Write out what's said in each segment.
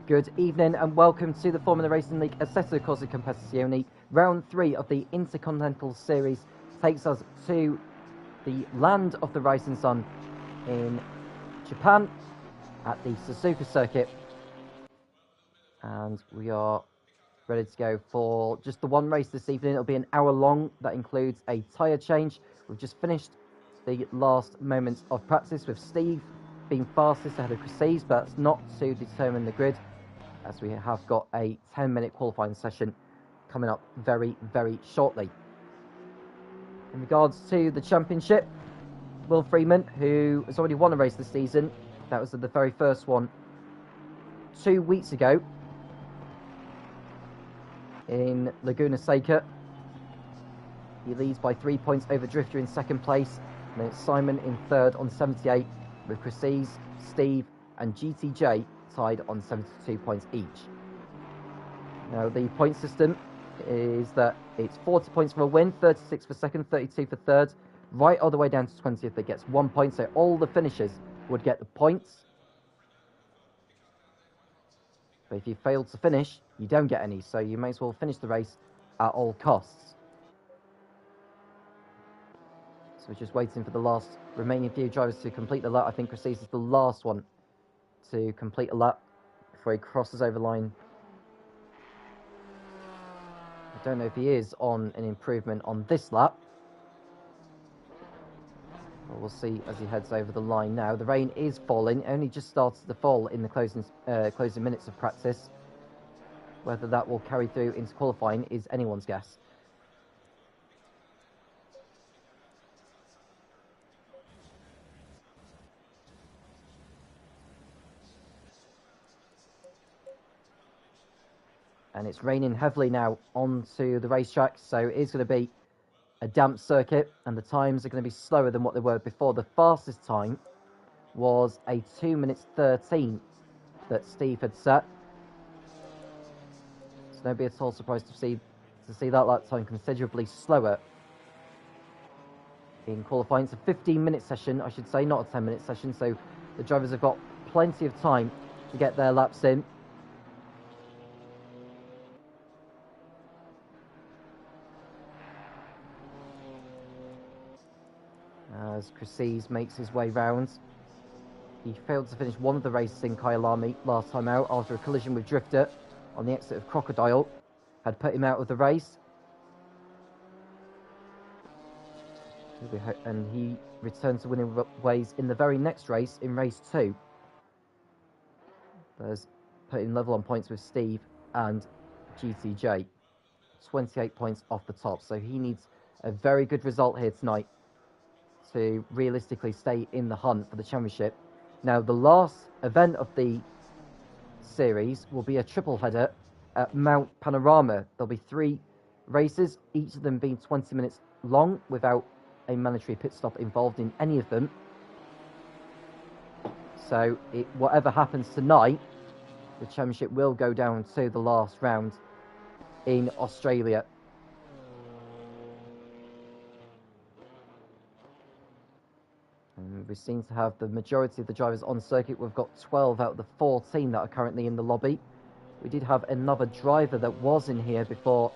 Good evening and welcome to the Formula Racing League Assetto Corsa Competizione. Round 3 of the Intercontinental Series takes us to the land of the rising sun in Japan at the Suzuka circuit. And we are ready to go for just the one race this evening. It'll be an hour long. That includes a tyre change. We've just finished the last moments of practice with Steve being fastest ahead of Chris, but that's not to determine the grid, as we have got a 10-minute qualifying session coming up very, very shortly. In regards to the championship, Will Freeman, who has already won a race this season, that was the very first one 2 weeks ago in Laguna Seca. He leads by 3 points over Drifter in second place, and then it's Simon in third on 78, with Chris, Steve and GTJ tied on 72 points each. Now the point system is that it's 40 points for a win, 36 for second, 32 for third, right all the way down to 20th that gets 1 point, so all the finishers would get the points. But if you fail to finish, you don't get any, so you may as well finish the race at all costs. So we're just waiting for the last remaining few drivers to complete the lap. I think Chris is the last one to complete a lap before he crosses over the line. I don't know if he is on an improvement on this lap. Well, we'll see as he heads over the line now. The rain is falling. It only just started to fall in the closing minutes of practice. Whether that will carry through into qualifying is anyone's guess. And it's raining heavily now onto the racetrack, so it is going to be a damp circuit, and the times are going to be slower than what they were before. The fastest time was a 2 minutes 13 that Steve had set. So don't be at all surprised to see that lap time considerably slower in qualifying. It's a 15-minute session, I should say, not a 10-minute session, so the drivers have got plenty of time to get their laps in. As Chris makes his way round. He failed to finish one of the races in Kyalami last time out after a collision with Drifter on the exit of Crocodile had put him out of the race. And he returned to winning ways in the very next race, in race 2. There's putting level on points with Steve and GTJ. 28 points off the top, so he needs a very good result here tonight to realistically stay in the hunt for the championship. Now, the last event of the series will be a triple header at Mount Panorama. There'll be 3 races, each of them being 20 minutes long, without a mandatory pit stop involved in any of them. So, whatever happens tonight, the championship will go down to the last round in Australia. And we seem to have the majority of the drivers on circuit. We've got 12 out of the 14 that are currently in the lobby. We did have another driver that was in here before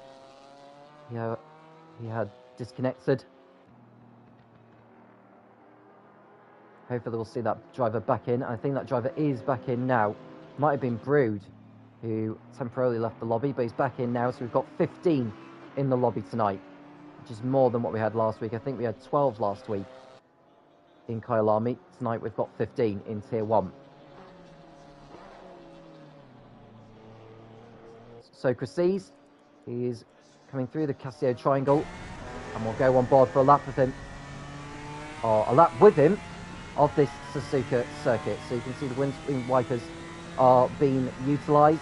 he had disconnected. Hopefully we'll see that driver back in. I think that driver is back in now. Might have been Brood, who temporarily left the lobby, but he's back in now. So we've got 15 in the lobby tonight, which is more than what we had last week. I think we had 12 last week in Kyalami. Tonight we've got 15 in Tier 1. So Chris is coming through the Casio Triangle, and we'll go on board for a lap with him, or a lap with him, of this Suzuka circuit. So you can see the windscreen wipers are being utilised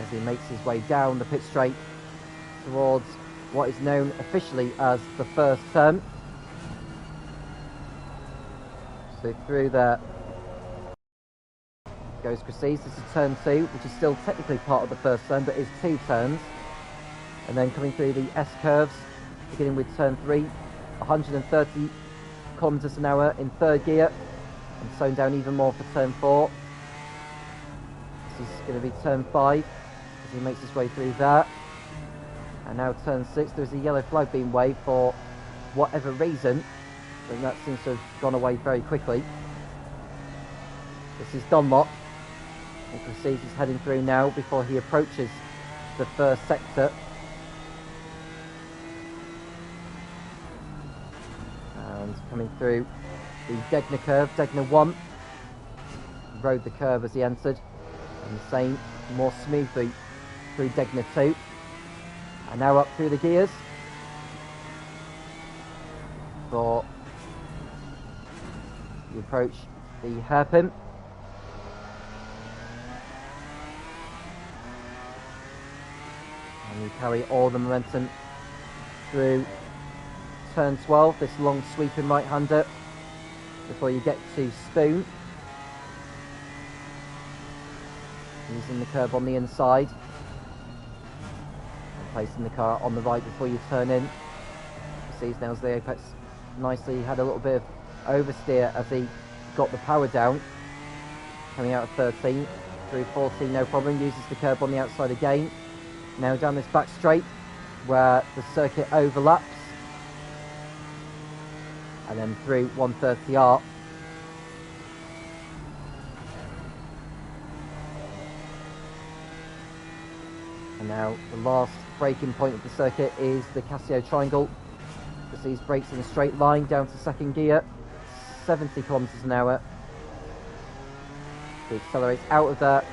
as he makes his way down the pit straight towards what is known officially as the first turn. So through there goes Chris. This is turn 2, which is still technically part of the first turn, but is 2 turns. And then coming through the S-curves, beginning with turn 3, 130 kilometers an hour in third gear, and slowing down even more for turn 4. This is going to be turn 5 as he makes his way through that. And now turn 6, there's a yellow flag being waved for whatever reason, and that seems to have gone away very quickly. This is Dunlop. You can see he's heading through now before he approaches the first sector. And coming through the Degner curve, Degner 1 rode the curve as he entered, and the same more smoothly through Degner 2. And now up through the gears for the approach the hairpin. And you carry all the momentum through turn 12, this long sweeping right-hander, before you get to Spoon. Using the curb on the inside. And placing the car on the right before you turn in. You see, nails the apex nicely. Had a little bit of oversteer as he got the power down. Coming out of 13, through 14, no problem. Uses the curb on the outside again. Now down this back straight, where the circuit overlaps. And then through 130R. And now the last braking point of the circuit is the Casio Triangle. Proceeds brakes in a straight line down to second gear, 70 kilometers an hour. He accelerates out of that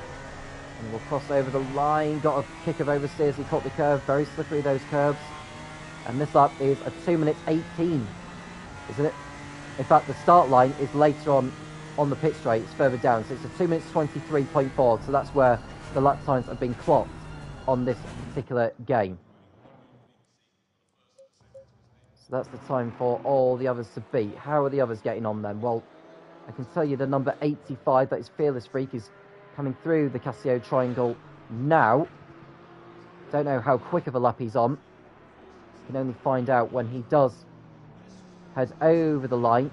and will cross over the line. Got a kick of oversteer as he caught the curve. Very slippery, those curves. And this lap is a 2 minutes 18, isn't it? In fact, the start line is later on the pit straight. It's further down, so it's a 2 minutes 23.4. So that's where the lap times have been clocked on this particular game. So that's the time for all the others to beat. How are the others getting on then? Well, I can tell you the number 85, that is Fearless Freak, is coming through the Casio Triangle now. Don't know how quick of a lap he's on. You can only find out when he does head over the line.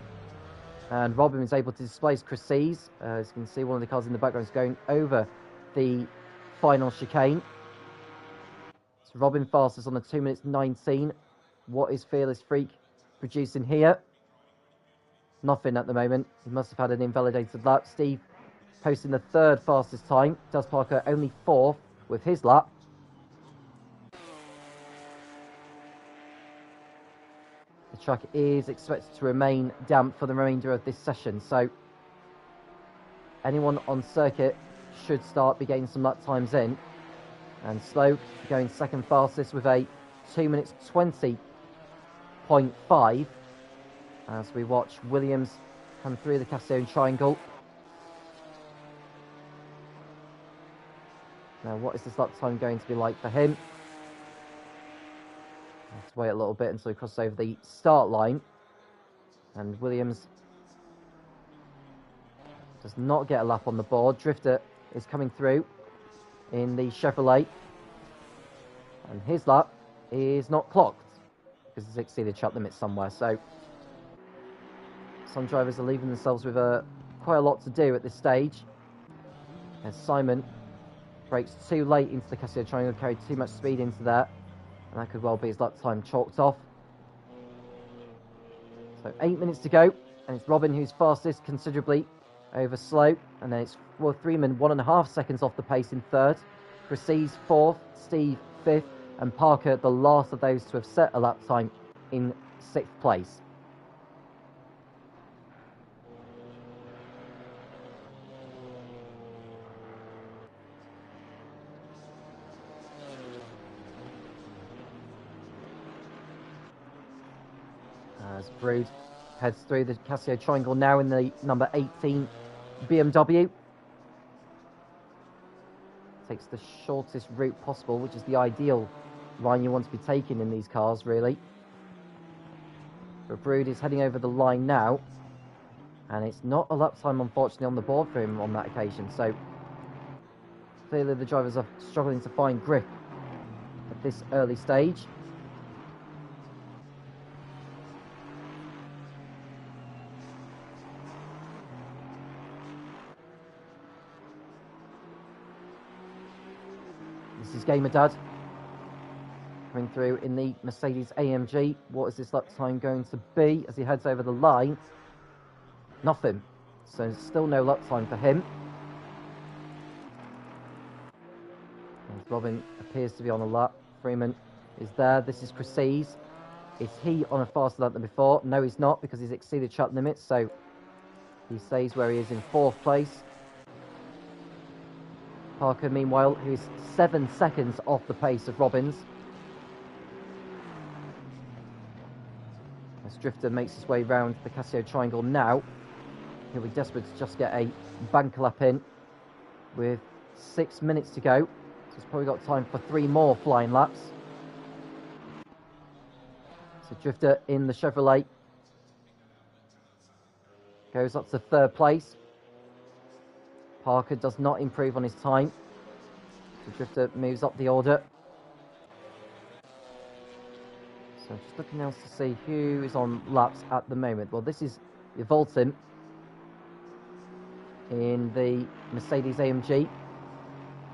And Robin is able to displace Chris Sees. As you can see, one of the cars in the background is going over the final chicane. So Robin fastest on the 2 minutes 19. What is Fearless Freak producing here? Nothing at the moment. He must have had an invalidated lap. Steve posting the third fastest time. Does Parker only fourth with his lap. The track is expected to remain damp for the remainder of this session, so anyone on circuit should start be getting some lap times in. And Slow going second fastest with a 2 minutes 20.5 as we watch Williams come through the Casio Triangle. Now, what is this lap time going to be like for him? I'll have to wait a little bit until he crosses over the start line. And Williams does not get a lap on the board. Drifter is coming through in the Chevrolet. And his lap is not clocked because he's exceeded track limit somewhere. So some drivers are leaving themselves with quite a lot to do at this stage. As Simon brakes too late into the Casio Triangle, carried too much speed into that. And that could well be his lap time chalked off. So 8 minutes to go. And it's Robin who's fastest, considerably over Slow. And then it's Freeman 1.5 seconds off the pace in third. Proceeds fourth, Steve fifth, and Parker the last of those to have set a lap time in sixth place. As Brood heads through the Casio Triangle now in the number 18 BMW. Takes the shortest route possible, which is the ideal line you want to be taking in these cars, really. But Brood is heading over the line now, and it's not a lap time, unfortunately, on the board for him on that occasion. So clearly the drivers are struggling to find grip at this early stage. This is Gamer Dad coming through in the Mercedes AMG. What is this lap time going to be as he heads over the line? Nothing. So still no lap time for him. As Robin appears to be on a lap. Freeman is there. This is Chris. Is he on a faster lap than before? No, he's not, because he's exceeded track limits, so he stays where he is in 4th place. Parker, meanwhile, who is 7 seconds off the pace of Robbins. As Drifter makes his way round the Casio Triangle now, he'll be desperate to just get a banker lap in with 6 minutes to go. So he's probably got time for 3 more flying laps. So Drifter in the Chevrolet goes up to 3rd place. Parker does not improve on his time. So Drifter moves up the order. So just looking else to see who is on laps at the moment. Well, this is Volton in the Mercedes AMG.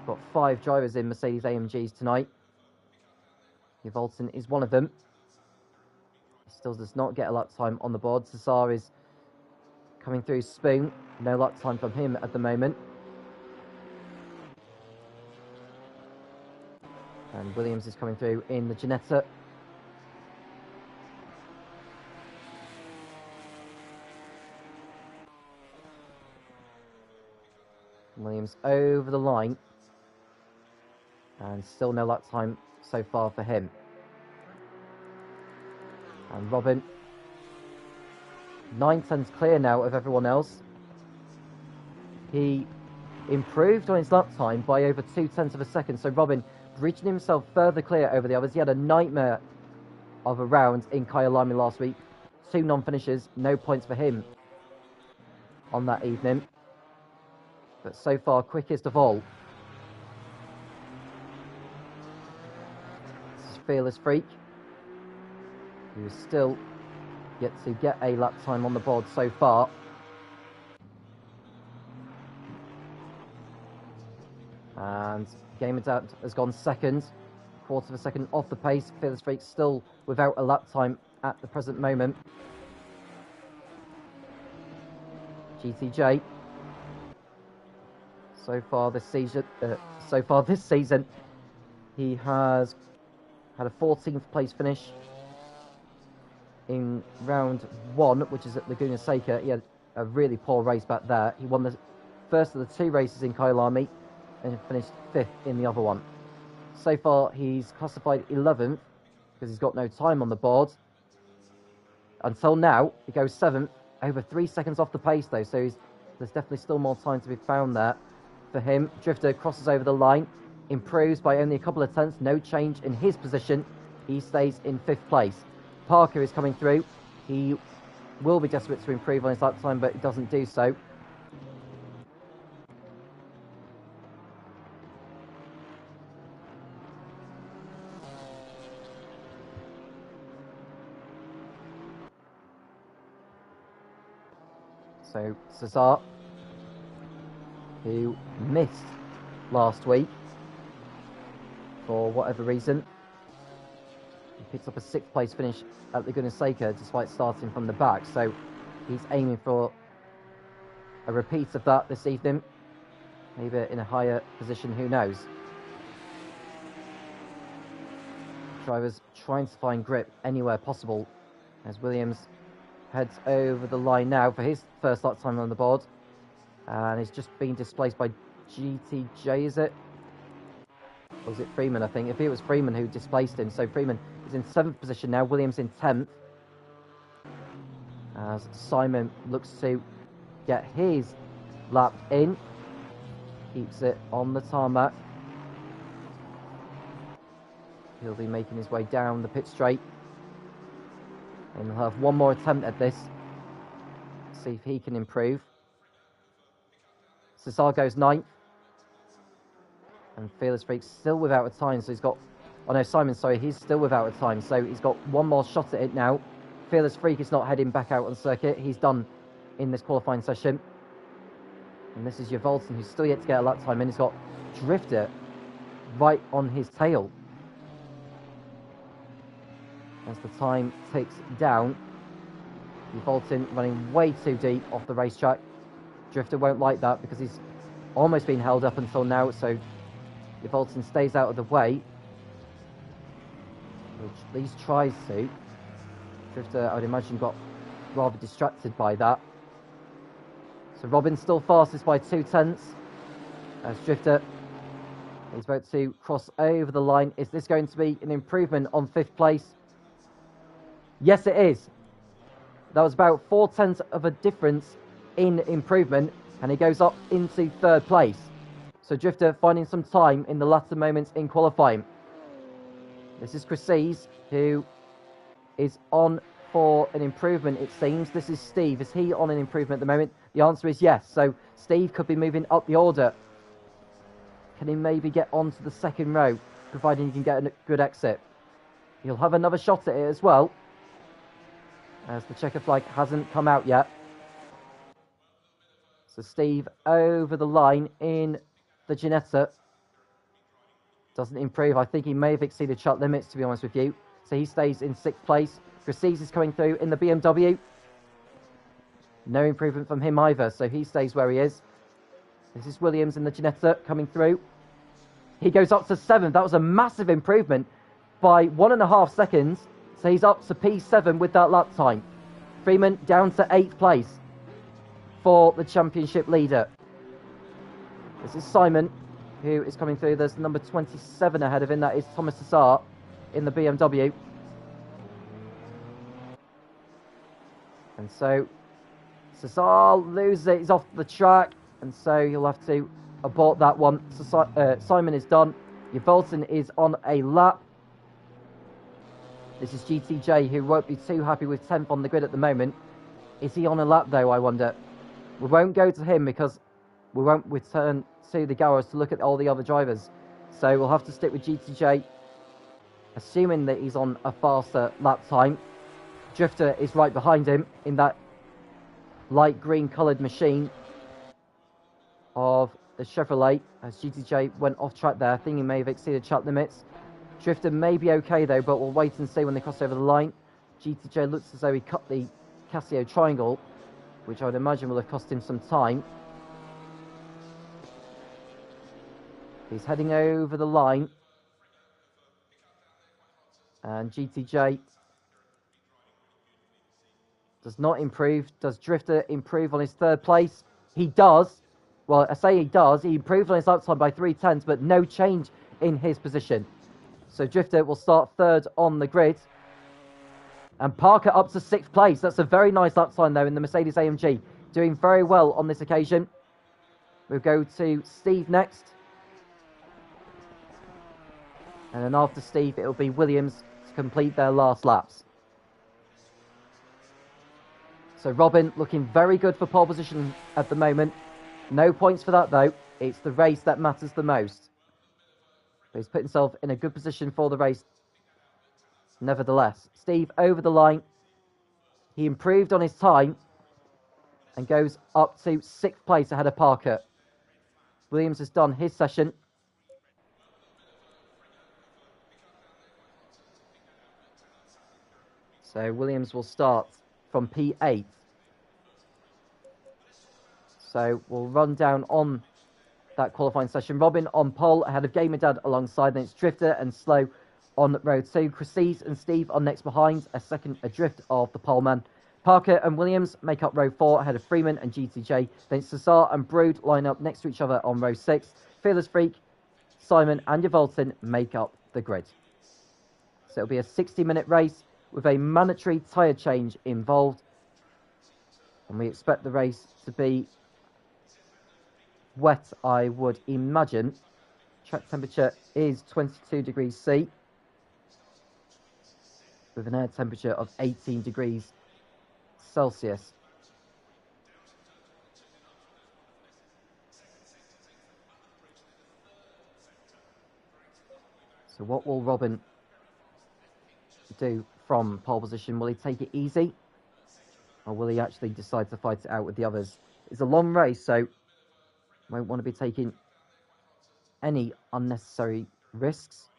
Got 5 drivers in Mercedes AMGs tonight. Volton is one of them. Still does not get a lap time on the board. Cesar is coming through Spoon. No lap time from him at the moment. And Williams is coming through in the Ginetta. Williams over the line. And still no lap time so far for him. And Robin, 9/10 clear now of everyone else. He improved on his lap time by over 0.2 of a second. So Robin reaching himself further clear over the others. He had a nightmare of a round in Kyalami last week. 2 non-finishes, no points for him on that evening. But so far, quickest of all. This is Fearless Freak, who is still yet to get a lap time on the board so far. And Game Adapt has gone second, 1/4 of a second off the pace. Fearless Freak still without a lap time at the present moment. GTJ. So far this season, he has had a 14th place finish in round 1, which is at Laguna Seca. He had a really poor race back there. He won the first of the 2 races in Kyalami and finished 5th in the other one. So far, he's classified 11th because he's got no time on the board. Until now, he goes 7th, over 3 seconds off the pace though, so there's definitely still more time to be found there for him. Drifter crosses over the line, improves by only a couple of tenths, no change in his position. He stays in 5th place. Parker is coming through. He will be desperate to improve on his lap time, but he doesn't do so. So Cesar, who missed last week for whatever reason, he picks up a 6th place finish at Laguna Seca despite starting from the back. So he's aiming for a repeat of that this evening, maybe in a higher position, who knows. Drivers trying to find grip anywhere possible as Williams heads over the line now for his first lap time on the board, and is just being displaced by GTJ, is it? Or was it Freeman, I think? If it was Freeman who displaced him. So Freeman is in 7th position now, Williams in 10th. As Simon looks to get his lap in. Keeps it on the tarmac. He'll be making his way down the pit straight. And he'll have one more attempt at this. See if he can improve. Cesar goes 9th. And Fearless Freak's still without a time, so he's got... Oh no, Simon, sorry, he's still without a time, so he's got one more shot at it now. Fearless Freak is not heading back out on circuit. He's done in this qualifying session. And this is Volton, who's still yet to get a lap time, and he's got Drifter right on his tail. As the time ticks down, Bolton running way too deep off the racetrack. Drifter won't like that because he's almost been held up until now, so Bolton stays out of the way, which at least tries to. Drifter, I would imagine, got rather distracted by that. So Robin's still fastest by 0.2, as Drifter is about to cross over the line. Is this going to be an improvement on 5th place? Yes, it is. That was about 0.4 of a difference in improvement, and he goes up into 3rd place. So Drifter finding some time in the latter moments in qualifying. This is Chris, who is on for an improvement, it seems. This is Steve. Is he on an improvement at the moment? The answer is yes. So Steve could be moving up the order. Can he maybe get onto the 2nd row, providing he can get a good exit? He'll have another shot at it as well, as the checker flag hasn't come out yet. So Steve over the line in the Ginetta. Doesn't improve. I think he may have exceeded shot limits, to be honest with you. So he stays in 6th place. Chris is coming through in the BMW. No improvement from him either, so he stays where he is. This is Williams in the Ginetta coming through. He goes up to 7th. That was a massive improvement by 1.5 seconds. So he's up to P7 with that lap time. Freeman down to 8th place for the championship leader. This is Simon, who is coming through. There's number 27 ahead of him. That is Thomas Cesar in the BMW. And so Cesar loses it. He's off the track, and so he'll have to abort that one. So, Simon is done. Bolton is on a lap. This is GTJ, who won't be too happy with 10th on the grid at the moment. Is he on a lap, though, I wonder? We won't go to him because we won't return to the garage to look at all the other drivers. So we'll have to stick with GTJ, assuming that he's on a faster lap time. Drifter is right behind him in that light green coloured machine of the Chevrolet, as GTJ went off track there. I think he may have exceeded track limits. Drifter may be okay though, but we'll wait and see when they cross over the line. GTJ looks as though he cut the Casio triangle, which I would imagine will have cost him some time. He's heading over the line, and GTJ does not improve. Does Drifter improve on his 3rd place? He does. Well, I say he does. He improved on his lap time by 0.3, but no change in his position. So Drifter will start 3rd on the grid. And Parker up to 6th place. That's a very nice lap time, though, in the Mercedes AMG. Doing very well on this occasion. We'll go to Steve next. And then after Steve, it'll be Williams to complete their last laps. So Robin looking very good for pole position at the moment. No points for that, though. It's the race that matters the most. But he's put himself in a good position for the race. Nevertheless, Steve over the line. He improved on his time and goes up to 6th place ahead of Parker. Williams has done his session. So Williams will start from P8. So we'll run down on that qualifying session. Robin on pole ahead of Gamerdad alongside. Then it's Drifter and Slow on row 2. Chris and Steve are next behind, a second adrift of the poleman. Parker and Williams make up row 4 ahead of Freeman and GTJ. Then Cesar and Brood line up next to each other on row 6. Fearless Freak, Simon and Yvolton make up the grid. So it'll be a 60-minute race with a mandatory tyre change involved. And we expect the race to be wet, I would imagine. Track temperature is 22 degrees C, with an air temperature of 18 degrees Celsius. So what will Robin do from pole position? Will he take it easy, or will he actually decide to fight it out with the others? It's a long race, so won't want to be taking any unnecessary risks.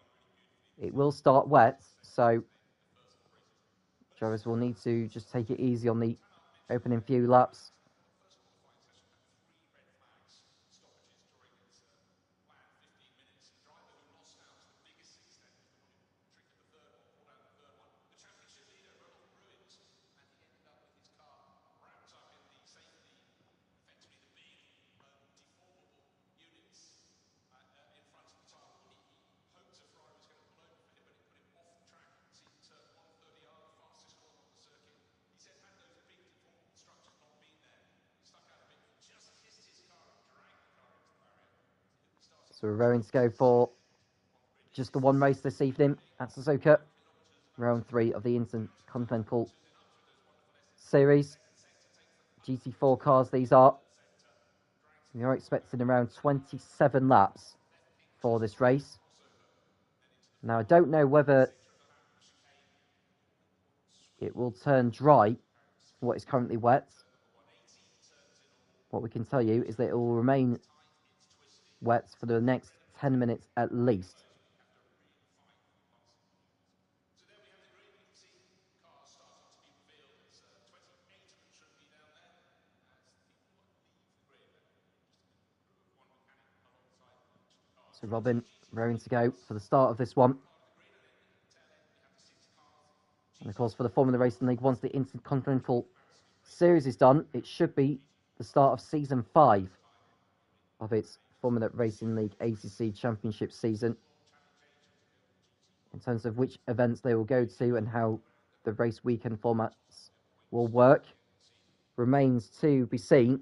It will start wet, so drivers will need to just take it easy on the opening few laps. So we're raring to go for just the one race this evening at Suzuka. Round 3 of the Intercontinental Series. GT4 cars these are. We are expecting around 27 laps for this race. Now I don't know whether it will turn dry, what is currently wet. What we can tell you is that it will remain wet for the next 10 minutes at least. So Robin raring to go for the start of this one. And of course, for the Formula Racing League, once the Intercontinental Series is done, it should be the start of Season 5 of its Formula Racing League ACC Championship season. In terms of which events they will go to and how the race weekend formats will work, remains to be seen.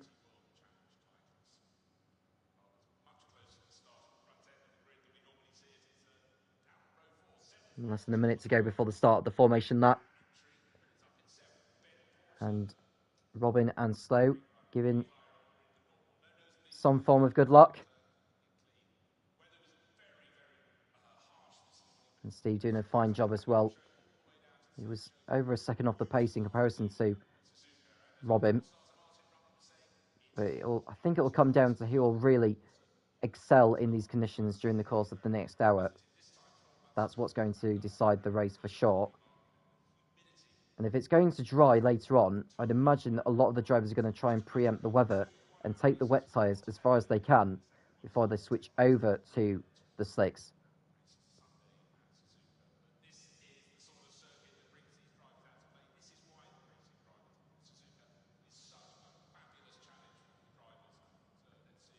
Less than a minute to go before the start of the formation lap. And Robin and Slow giving some form of good luck. And Steve doing a fine job as well. He was over a second off the pace in comparison to Robin. But I think it will come down to who will really excel in these conditions during the course of the next hour. That's what's going to decide the race for sure. And if it's going to dry later on, I'd imagine that a lot of the drivers are going to try and preempt the weather and take the wet tyres as far as they can before they switch over to the slicks.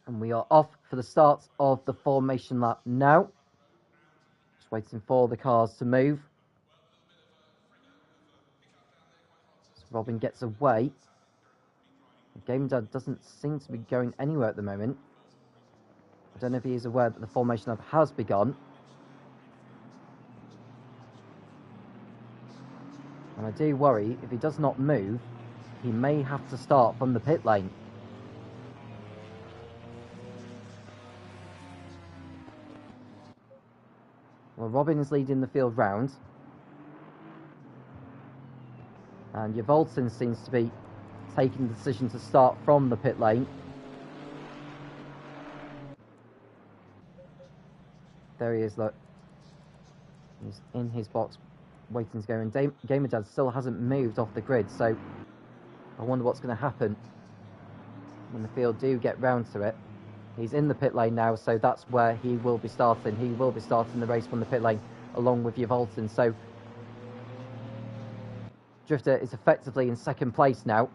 And we are off for the start of the formation lap now. Just waiting for the cars to move. So Robin gets away. Game Dad doesn't seem to be going anywhere at the moment. I don't know if he is aware that the formation lap has begun. And I do worry, if he does not move, he may have to start from the pit lane. Well, Robin is leading the field round. And Yvolton seems to be taking the decision to start from the pit lane. There he is, look. He's in his box, waiting to go. And Gamerdad still hasn't moved off the grid, so I wonder what's going to happen when the field do get round to it. He's in the pit lane now, so that's where he will be starting. He will be starting the race from the pit lane along with Yvolton. So Drifter is effectively in second place now.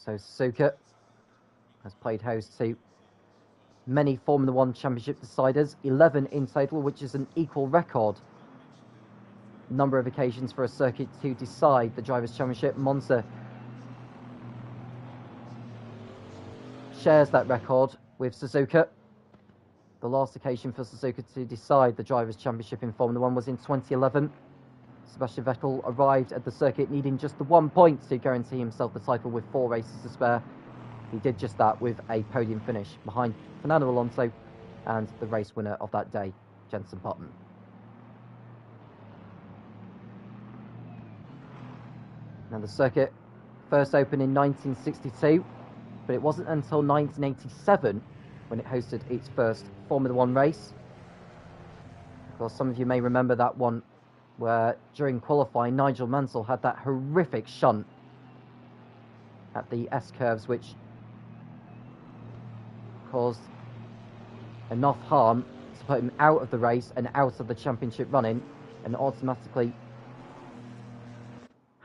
So Suzuka has played host to many Formula One Championship deciders, 11 in total, which is an equal record number of occasions for a circuit to decide the Drivers' Championship. Monza shares that record with Suzuka. The last occasion for Suzuka to decide the Drivers' Championship in Formula One was in 2011. Sebastian Vettel arrived at the circuit needing just the 1 point to guarantee himself the title with 4 races to spare. He did just that with a podium finish behind Fernando Alonso and the race winner of that day, Jenson Button. Now, the circuit first opened in 1962, but it wasn't until 1987 when it hosted its first Formula One race. Of course, some of you may remember that one where during qualifying Nigel Mansell had that horrific shunt at the S-curves, which caused enough harm to put him out of the race and out of the championship running, and automatically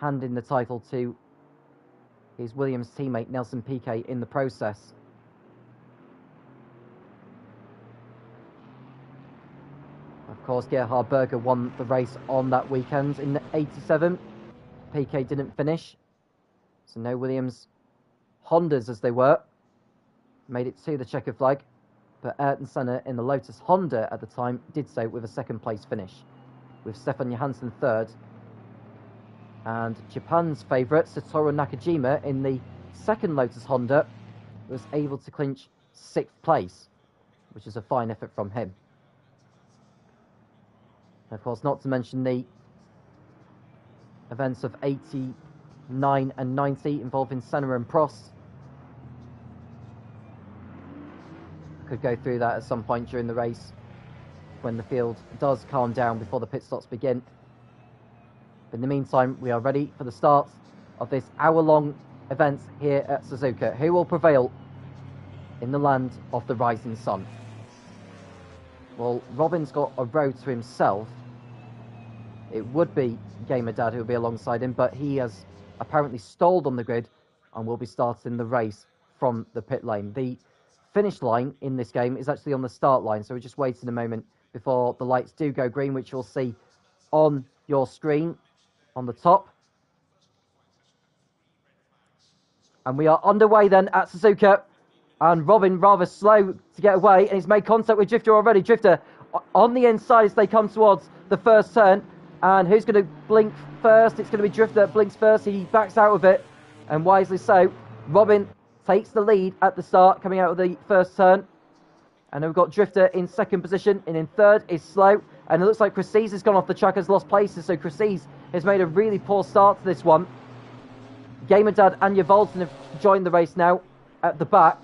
handing the title to his Williams teammate Nelson Piquet in the process. Of course, Gerhard Berger won the race on that weekend in '87. Piquet didn't finish, so no Williams Hondas, as they were, made it to the checkered flag, but Ayrton Senna in the Lotus Honda at the time did so with a second place finish, with Stefan Johansson third, and Japan's favourite Satoru Nakajima in the second Lotus Honda was able to clinch 6th place, which is a fine effort from him. And of course, not to mention the events of '89 and '90 involving Senna and Prost. Could go through that at some point during the race when the field does calm down before the pit stops begin. But in the meantime, we are ready for the start of this hour-long event here at Suzuka. Who will prevail in the land of the rising sun? Well, Robin's got a row to himself. It would be Gamer Dad who will be alongside him, but he has apparently stalled on the grid and will be starting the race from the pit lane. The finish line in this game is actually on the start line, so we're just waiting a moment before the lights do go green, which you'll see on your screen on the top. And we are underway then at Suzuka, and Robin rather slow to get away, and he's made contact with Drifter already. Drifter on the inside as they come towards the first turn, and who's going to blink first? It's going to be Drifter that blinks first. He backs out of it, and wisely so. Robin takes the lead at the start, coming out of the first turn. And then we've got Drifter in second position, and in third is Slow. And it looks like Chryses has gone off the track, has lost places, so Chryses has made a really poor start to this one. Gamer Dad and Volton have joined the race now at the back,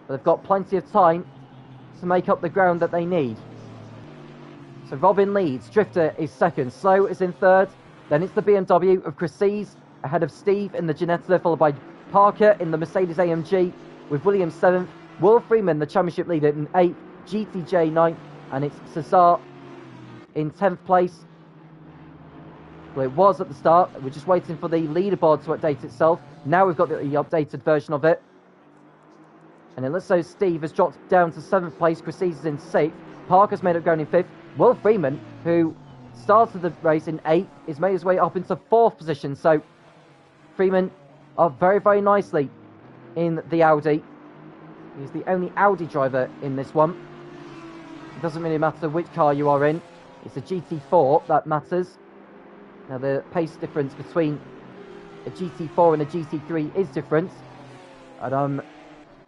but they've got plenty of time to make up the ground that they need. So Robin leads, Drifter is second, Slow is in third, then it's the BMW of Chryses ahead of Steve in the Ginetta, followed by Parker in the Mercedes AMG, with Williams 7th, Will Freeman, the championship leader, in 8th, GTJ 9th, and it's Cesar in 10th place. Well, it was at the start. We're just waiting for the leaderboard to update itself. Now we've got the updated version of it. And it looks like Steve has dropped down to 7th place. Chryses is in 6th. Parker's made up going in 5th. Will Freeman, who started the race in 8th, is made his way up into 4th position. So Freeman up very, very nicely in the Audi. He's the only Audi driver in this one. It doesn't really matter which car you are in. It's a GT4 that matters. Now, the pace difference between a GT4 and a GT3 is different. And I'm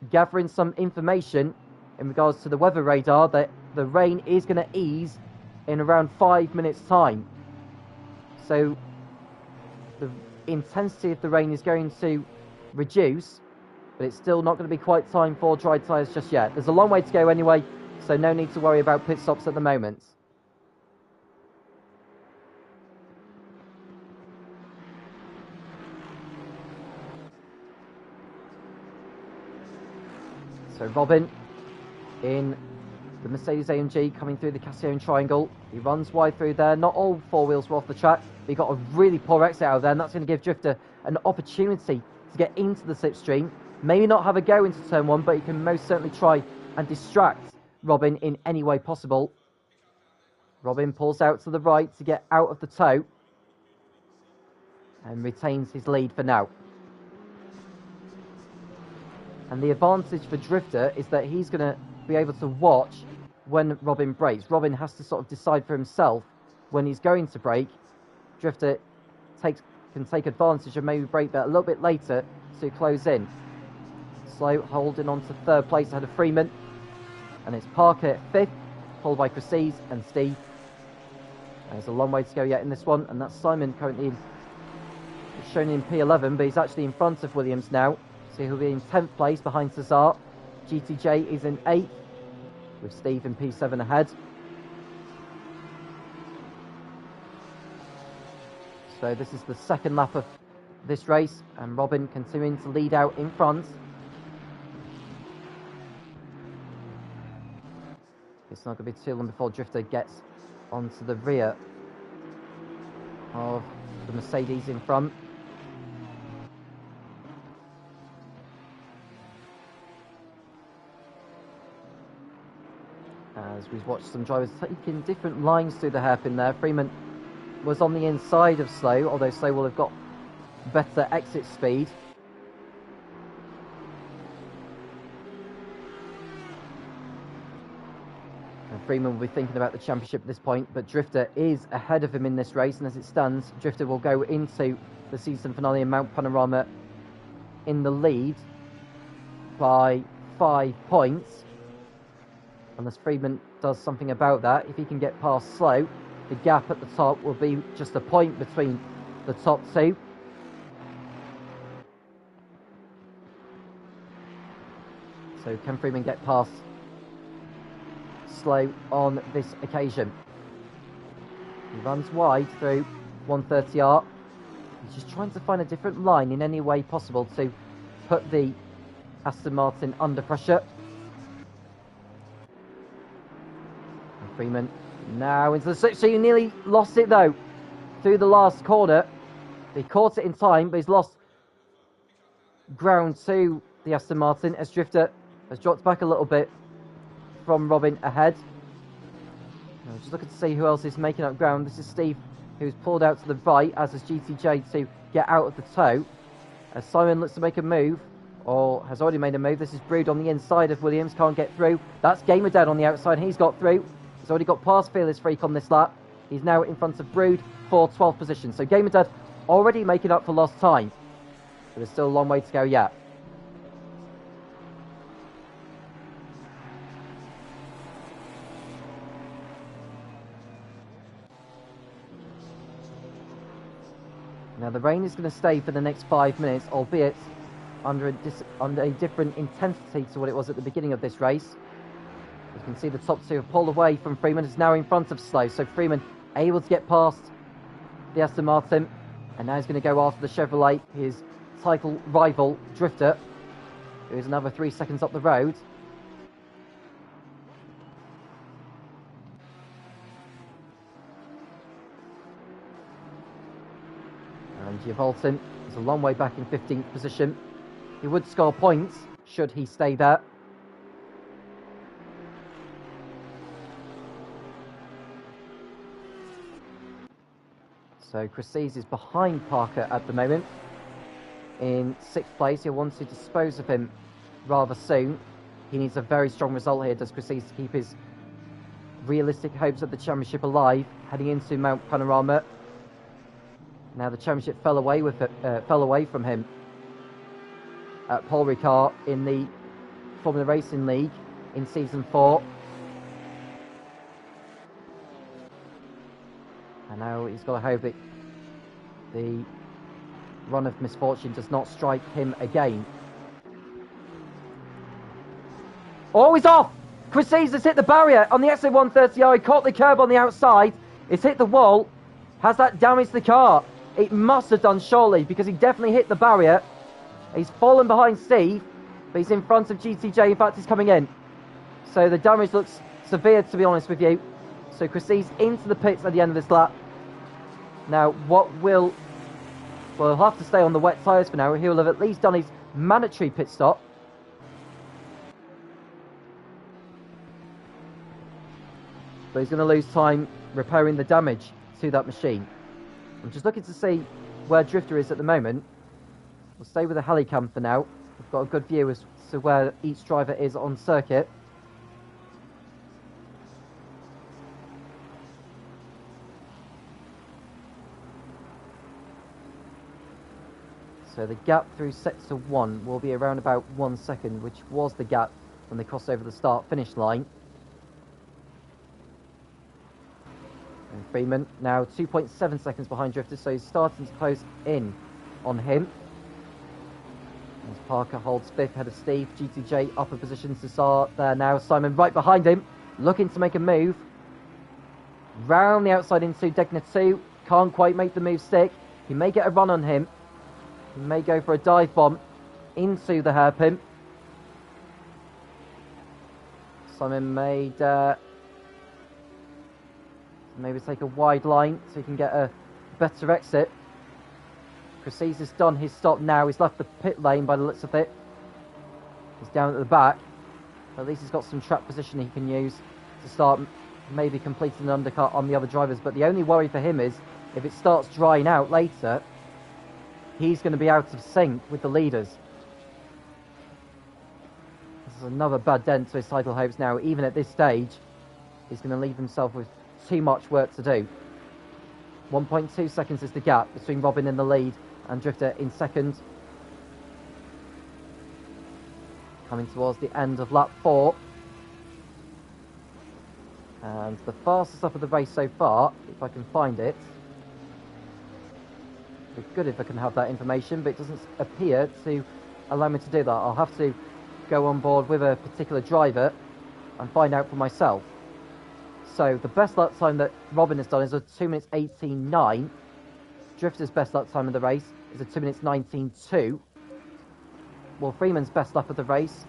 gathering some information in regards to the weather radar that the rain is going to ease in around 5 minutes' time. So the intensity of the rain is going to reduce, but it's still not going to be quite time for dry tyres just yet. There's a long way to go anyway, so no need to worry about pit stops at the moment. So Robin in the Mercedes AMG coming through the Castellón Triangle. He runs wide through there. Not all four wheels were off the track, but he got a really poor exit out of there, and that's going to give Drifter an opportunity to get into the slipstream. Maybe not have a go into turn 1, but he can most certainly try and distract Robin in any way possible. Robin pulls out to the right to get out of the tow and retains his lead for now. And the advantage for Drifter is that he's going to be able to watch when Robin brakes. Robin has to sort of decide for himself when he's going to brake Drifter can take advantage and maybe break that a little bit later to close in. Slow holding on to third place ahead of Freeman. And it's Parker at 5th, followed by Chris and Steve. There's a long way to go yet in this one, and that's Simon currently shown in P11, but he's actually in front of Williams now. So he'll be in 10th place behind Cesar. GTJ is in 8th, with Steve in P7 ahead. So this is the second lap of this race, and Robin continuing to lead out in front. It's not going to be too long before Drifter gets onto the rear of the Mercedes in front. As we've watched some drivers taking different lines through the hairpin there. Freeman was on the inside of Slow, although Slow will have got better exit speed. And Freeman will be thinking about the championship at this point, but Drifter is ahead of him in this race, and as it stands, Drifter will go into the season finale in Mount Panorama in the lead by 5 points. Unless Freeman does something about that. If he can get past Slow, the gap at the top will be just a point between the top two. So can Freeman get past Slow on this occasion? He runs wide through 130R. He's just trying to find a different line in any way possible to put the Aston Martin under pressure. And Freeman now into the switch. So he nearly lost it though through the last corner. He caught it in time, but he's lost ground to the Aston Martin as Drifter has dropped back a little bit from Robin ahead. Now, just looking to see who else is making up ground. This is Steve, who's pulled out to the right, as is GTJ to get out of the tow. As Simon looks to make a move, or has already made a move. This is Brood on the inside of Williams, can't get through. That's Gamerdead on the outside, he's got through. He's already got past Fearless Freak on this lap. He's now in front of Brood for 12th position. So Gamerdead already making up for lost time. But there's still a long way to go yet. Now the rain is going to stay for the next 5 minutes, albeit under a different intensity to what it was at the beginning of this race. You can see the top two have pulled away from Freeman. Is now in front of Slow. So Freeman able to get past the Aston Martin, and now he's going to go after the Chevrolet, his title rival Drifter, who is another 3 seconds up the road. And Giavolton is a long way back in 15th position. He would score points should he stay there. So Chris is behind Parker at the moment. In 6th place, he'll want to dispose of him rather soon. He needs a very strong result here, does Chris to keep his realistic hopes of the championship alive, heading into Mount Panorama. Now the championship fell away from him at Paul Ricard in the Formula Racing League in Season 4. And now he's got to hope that the run of misfortune does not strike him again. Oh, he's off! Chris has hit the barrier on the exit 130R. He caught the curb on the outside. It's hit the wall. Has that damaged the car? It must have done, surely, because he definitely hit the barrier. He's fallen behind Steve, but he's in front of GTJ. In fact, he's coming in. So the damage looks severe, to be honest with you. So Chris into the pits at the end of this lap. Now, well, he'll have to stay on the wet tyres for now. He'll have at least done his mandatory pit stop. But he's going to lose time repairing the damage to that machine. I'm just looking to see where Drifter is at the moment. We'll stay with the helicam for now. We've got a good view as to where each driver is on circuit. So the gap through sector 1 will be around about 1 second, which was the gap when they crossed over the start-finish line. And Freeman now 2.7 seconds behind Drifter, so he's starting to close in on him. As Parker holds 5th ahead of Steve. GTJ upper position, Cesar there now. Simon right behind him, looking to make a move. Round the outside into Degner 2. Can't quite make the move stick. He may get a run on him. He may go for a dive bomb into the hairpin. Simon made maybe take a wide line so he can get a better exit. Chrysis has done his stop now. He's left the pit lane by the looks of it. He's down at the back. At least he's got some track position he can use to start maybe completing an undercut on the other drivers. But the only worry for him is if it starts drying out later, he's going to be out of sync with the leaders. This is another bad dent to his title hopes now. Even at this stage, he's going to leave himself with too much work to do. 1.2 seconds is the gap between Robin in the lead and Drifter in second. Coming towards the end of lap 4. And the fastest up of the race so far, if I can find it. It'd be good if I can have that information, but it doesn't appear to allow me to do that. I'll have to go on board with a particular driver and find out for myself. So the best lap time that Robin has done is a 2 minutes 18.9. Drifter's best lap time of the race is a 2 minutes 19.2. Well, Freeman's best lap of the race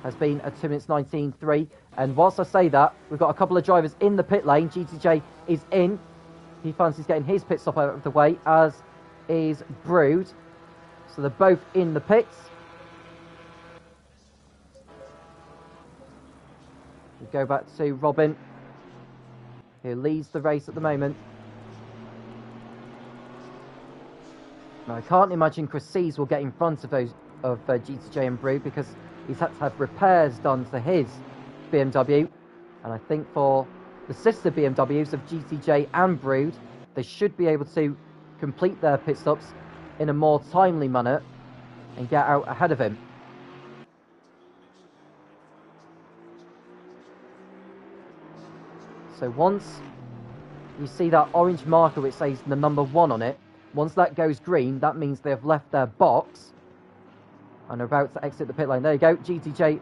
has been a 2 minutes 19.3. And whilst I say that, we've got a couple of drivers in the pit lane. GTJ is in. He fancies getting his pit stop out of the way, as is Brood. So they're both in the pits. We go back to Robin, who leads the race at the moment. Now, I can't imagine Chrysis will get in front of GTJ and Brood, because he's had to have repairs done to his BMW. And I think for the sister BMWs of GTJ and Brood, they should be able to complete their pit stops in a more timely manner and get out ahead of him. So once you see that orange marker which says the number 1 on it, once that goes green, that means they have left their box and are about to exit the pit lane. There you go, GTJ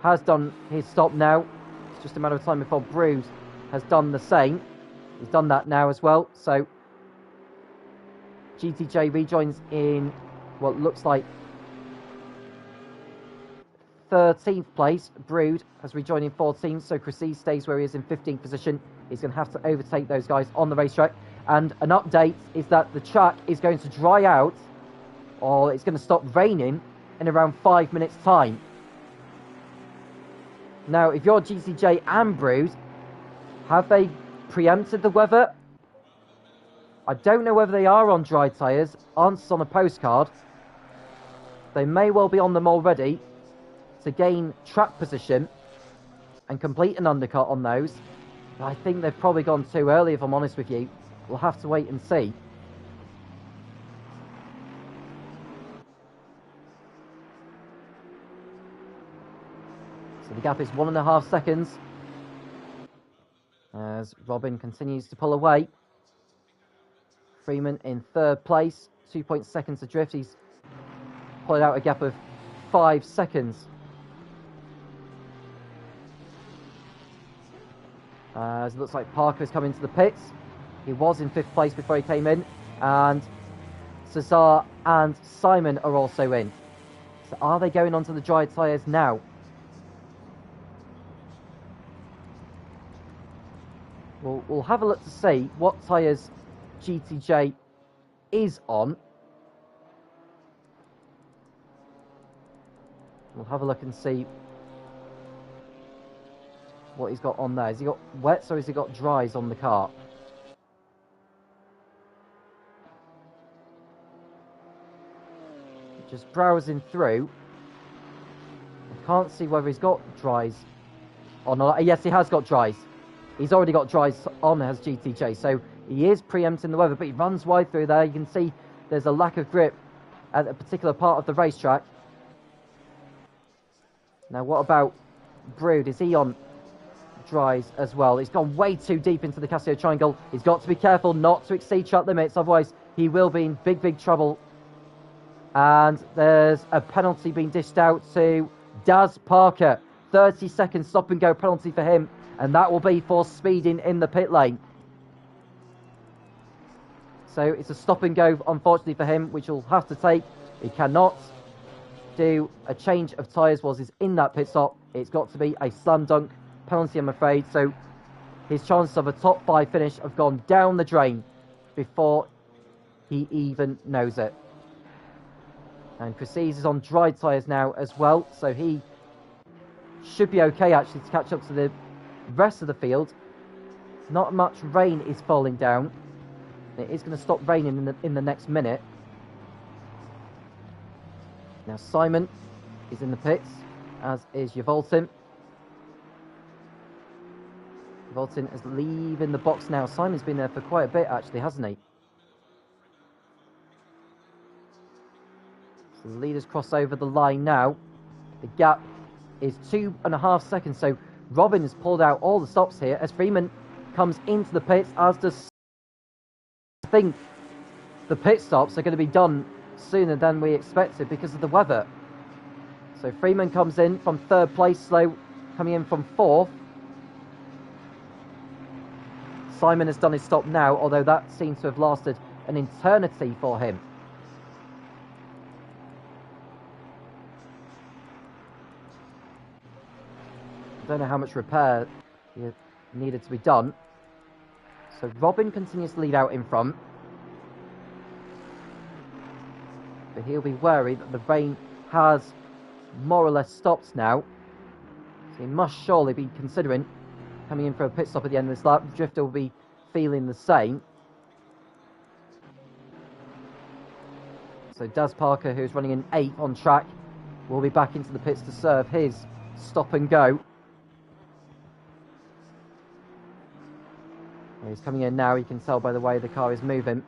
has done his stop now. It's just a matter of time before Brood has done the same. He's done that now as well. So GTJ rejoins in what looks like 13th place. Brood has rejoined in 14th, so Chrysis stays where he is in 15th position. He's going to have to overtake those guys on the racetrack. And an update is that the track is going to dry out, or it's going to stop raining in around 5 minutes' time. Now, if you're GTJ and Brood, have they preempted the weather? I don't know whether they are on dry tyres. Answers on a postcard. They may well be on them already to gain track position and complete an undercut on those. But I think they've probably gone too early, if I'm honest with you. We'll have to wait and see. So the gap is 1.5 seconds as Robin continues to pull away. Freeman in 3rd place, 2 seconds adrift. He's pulled out a gap of 5 seconds. As it looks like Parker's coming to the pits. He was in 5th place before he came in. And Cesar and Simon are also in. So are they going onto the dry tyres now? We'll have a look to see what tyres GTJ is on. We'll have a look and see what he's got on there. Has he got wets or has he got dries on the car? Just browsing through. I can't see whether he's got dries or not. Yes, he has got dries. He's already got dries on as GTJ, so he is preempting the weather, but he runs wide through there. You can see there's a lack of grip at a particular part of the racetrack. Now, what about Brood? Is he on dries as well? He's gone way too deep into the Casio triangle. He's got to be careful not to exceed track limits, otherwise he will be in big trouble. And there's a penalty being dished out to Daz Parker. 30-second stop-and-go penalty for him, and that will be for speeding in the pit lane. So it's a stop-and-go, unfortunately, for him, which he'll have to take. He cannot do a change of tyres whilst he's in that pit stop. It's got to be a slam-dunk penalty, I'm afraid. So his chances of a top 5 finish have gone down the drain before he even knows it. And Chryses is on dry tyres now as well, so he should be okay, actually, to catch up to the rest of the field. Not much rain is falling down. It is going to stop raining in the next minute. Now Simon is in the pits, as is Yvoltin. Yvoltin is leaving the box now. Simon's been there for quite a bit, actually, hasn't he? So the leaders cross over the line now. The gap is 2.5 seconds, so Robin has pulled out all the stops here as Freeman comes into the pits, as does... I think the pit stops are going to be done sooner than we expected because of the weather. So Freeman comes in from 3rd place, Slow coming in from 4th. Simon has done his stop now, although that seems to have lasted an eternity for him. I don't know how much repair needed to be done. So Robin continues to lead out in front. But he'll be wary that the rain has more or less stopped now. So he must surely be considering coming in for a pit stop at the end of this lap. Drifter will be feeling the same. So Daz Parker, who's running in 8th on track, will be back into the pits to serve his stop and go. He's coming in now, you can tell by the way the car is moving.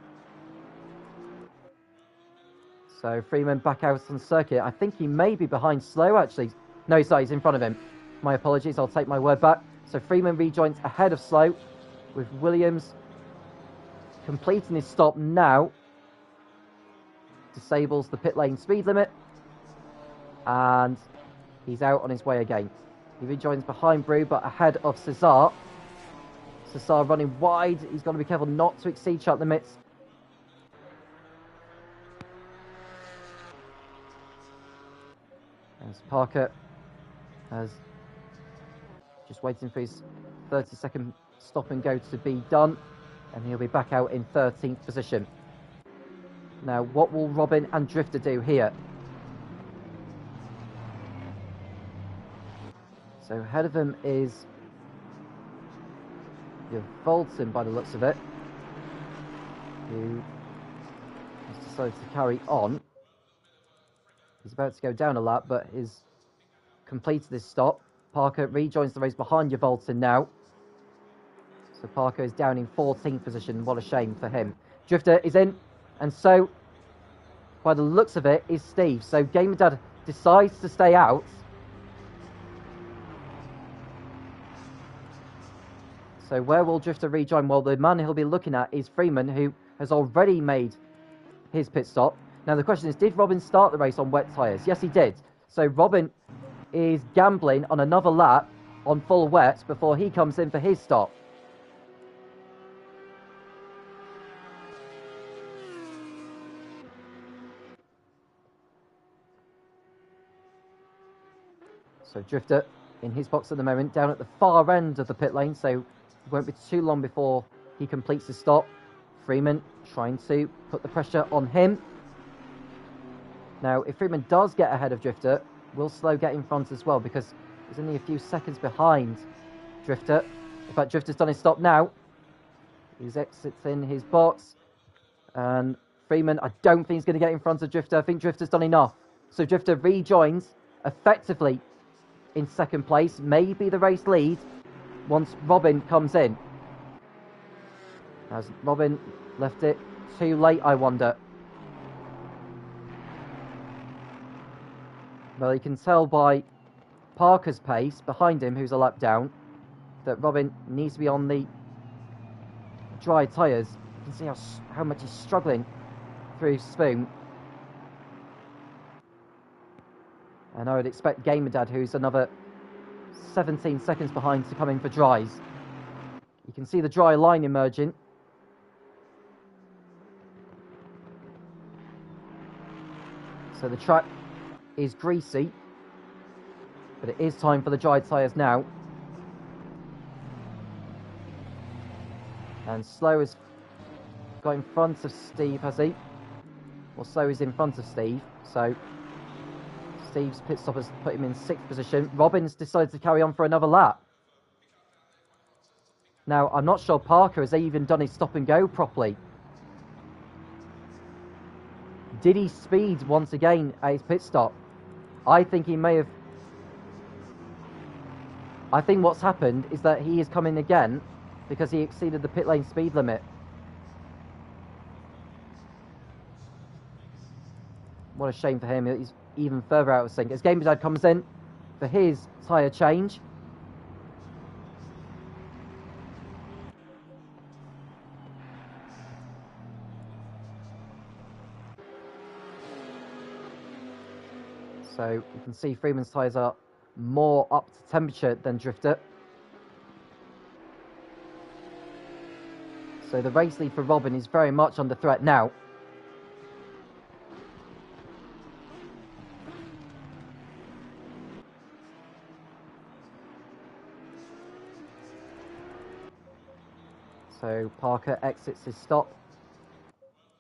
So Freeman back out on circuit. I think he may be behind Slow, actually. No, he's not, he's in front of him. My apologies, I'll take my word back. So Freeman rejoins ahead of Slow, with Williams completing his stop now. Disables the pit lane speed limit. And he's out on his way again. He rejoins behind Brew, but ahead of Cesar. Cesar running wide. He's got to be careful not to exceed track limits. As Parker has just waiting for his 30-second stop and go to be done, and he'll be back out in 13th position. Now, what will Robin and Drifter do here? So ahead of him is Yvoltin, by the looks of it, who has decided to carry on. He's about to go down a lap, but he's completed this stop. Parker rejoins the race behind Yvoltin now. So Parker is down in 14th position. What a shame for him. Drifter is in, and so, by the looks of it, is Steve. So Gamer Dad decides to stay out. So where will Drifter rejoin? Well, the man he'll be looking at is Freeman, who has already made his pit stop. Now the question is, did Robin start the race on wet tyres? Yes, he did. So Robin is gambling on another lap on full wet before he comes in for his stop. So Drifter in his box at the moment, down at the far end of the pit lane, so it won't be too long before he completes his stop. Freeman trying to put the pressure on him. Now, if Freeman does get ahead of Drifter, will Slow get in front as well, because he's only a few seconds behind Drifter. In fact, Drifter's done his stop now. He exits in his box. And Freeman, I don't think he's going to get in front of Drifter. I think Drifter's done enough. So Drifter rejoins effectively in 2nd place. Maybe the race lead once Robin comes in. Has Robin left it too late, I wonder? Well, you can tell by Parker's pace behind him, who's a lap down, that Robin needs to be on the dry tyres. You can see how much he's struggling through Spoon. And I would expect Gamerdad, who's another 17 seconds behind, to come in for dries. You can see the dry line emerging. So the track is greasy, but it is time for the dry tyres now. And Slow has got in front of Steve, has he? Well, Slow is in front of Steve, so Steve's pit stop has put him in 6th position. Robin's decided to carry on for another lap. Now, I'm not sure Parker has even done his stop and go properly. Did he speed once again at his pit stop? I think he may have. I think what's happened is that he is coming again because he exceeded the pit lane speed limit. What a shame for him. He's even further out of sync. As Gamerdad comes in for his tyre change. So you can see Freeman's tyres are more up to temperature than Drifter. So the race lead for Robin is very much under threat now. So Parker exits his stop.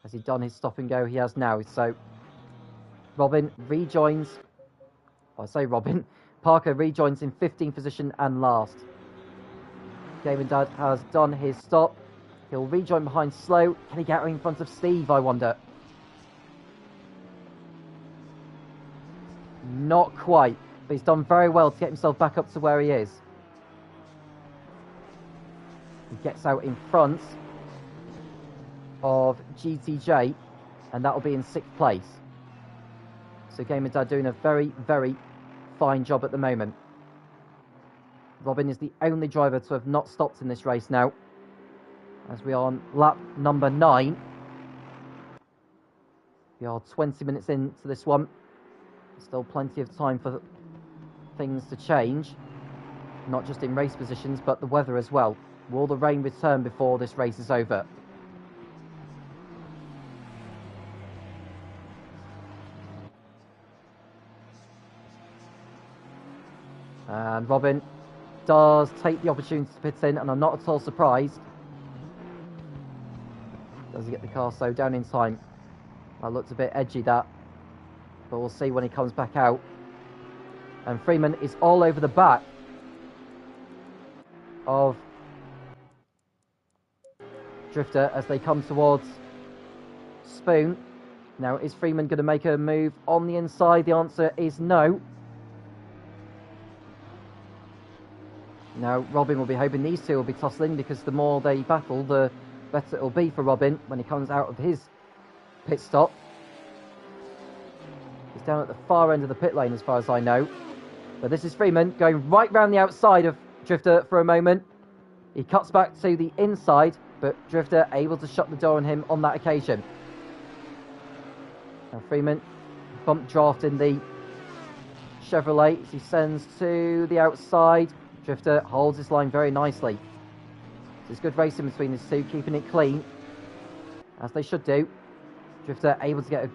Has he done his stop and go? He has now. So Robin rejoins. I say Robin. Parker rejoins in 15th position and last. Gamerdad has done his stop. He'll rejoin behind Slow. Can he get out in front of Steve, I wonder? Not quite, but he's done very well to get himself back up to where he is. He gets out in front of GTJ, and that will be in 6th place. So Gamerdad doing a very, very fine job at the moment. Robin is the only driver to have not stopped in this race now, as we are on lap number 9. We are 20 minutes into this one. Still plenty of time for things to change, not just in race positions, but the weather as well. Will the rain return before this race is over? And Robin does take the opportunity to pit in, and I'm not at all surprised. Does he get the car slowed down in time? That looked a bit edgy, that. But we'll see when he comes back out. And Freeman is all over the back of Drifter as they come towards Spoon. Now, is Freeman going to make a move on the inside? The answer is no. Now, Robin will be hoping these two will be tussling, because the more they battle, the better it will be for Robin when he comes out of his pit stop. He's down at the far end of the pit lane, as far as I know. But this is Freeman going right round the outside of Drifter for a moment. He cuts back to the inside, but Drifter able to shut the door on him on that occasion. Now Freeman bump draft in the Chevrolet as he sends to the outside. Drifter holds his line very nicely. There's good racing between these two, keeping it clean, as they should do. Drifter able to get a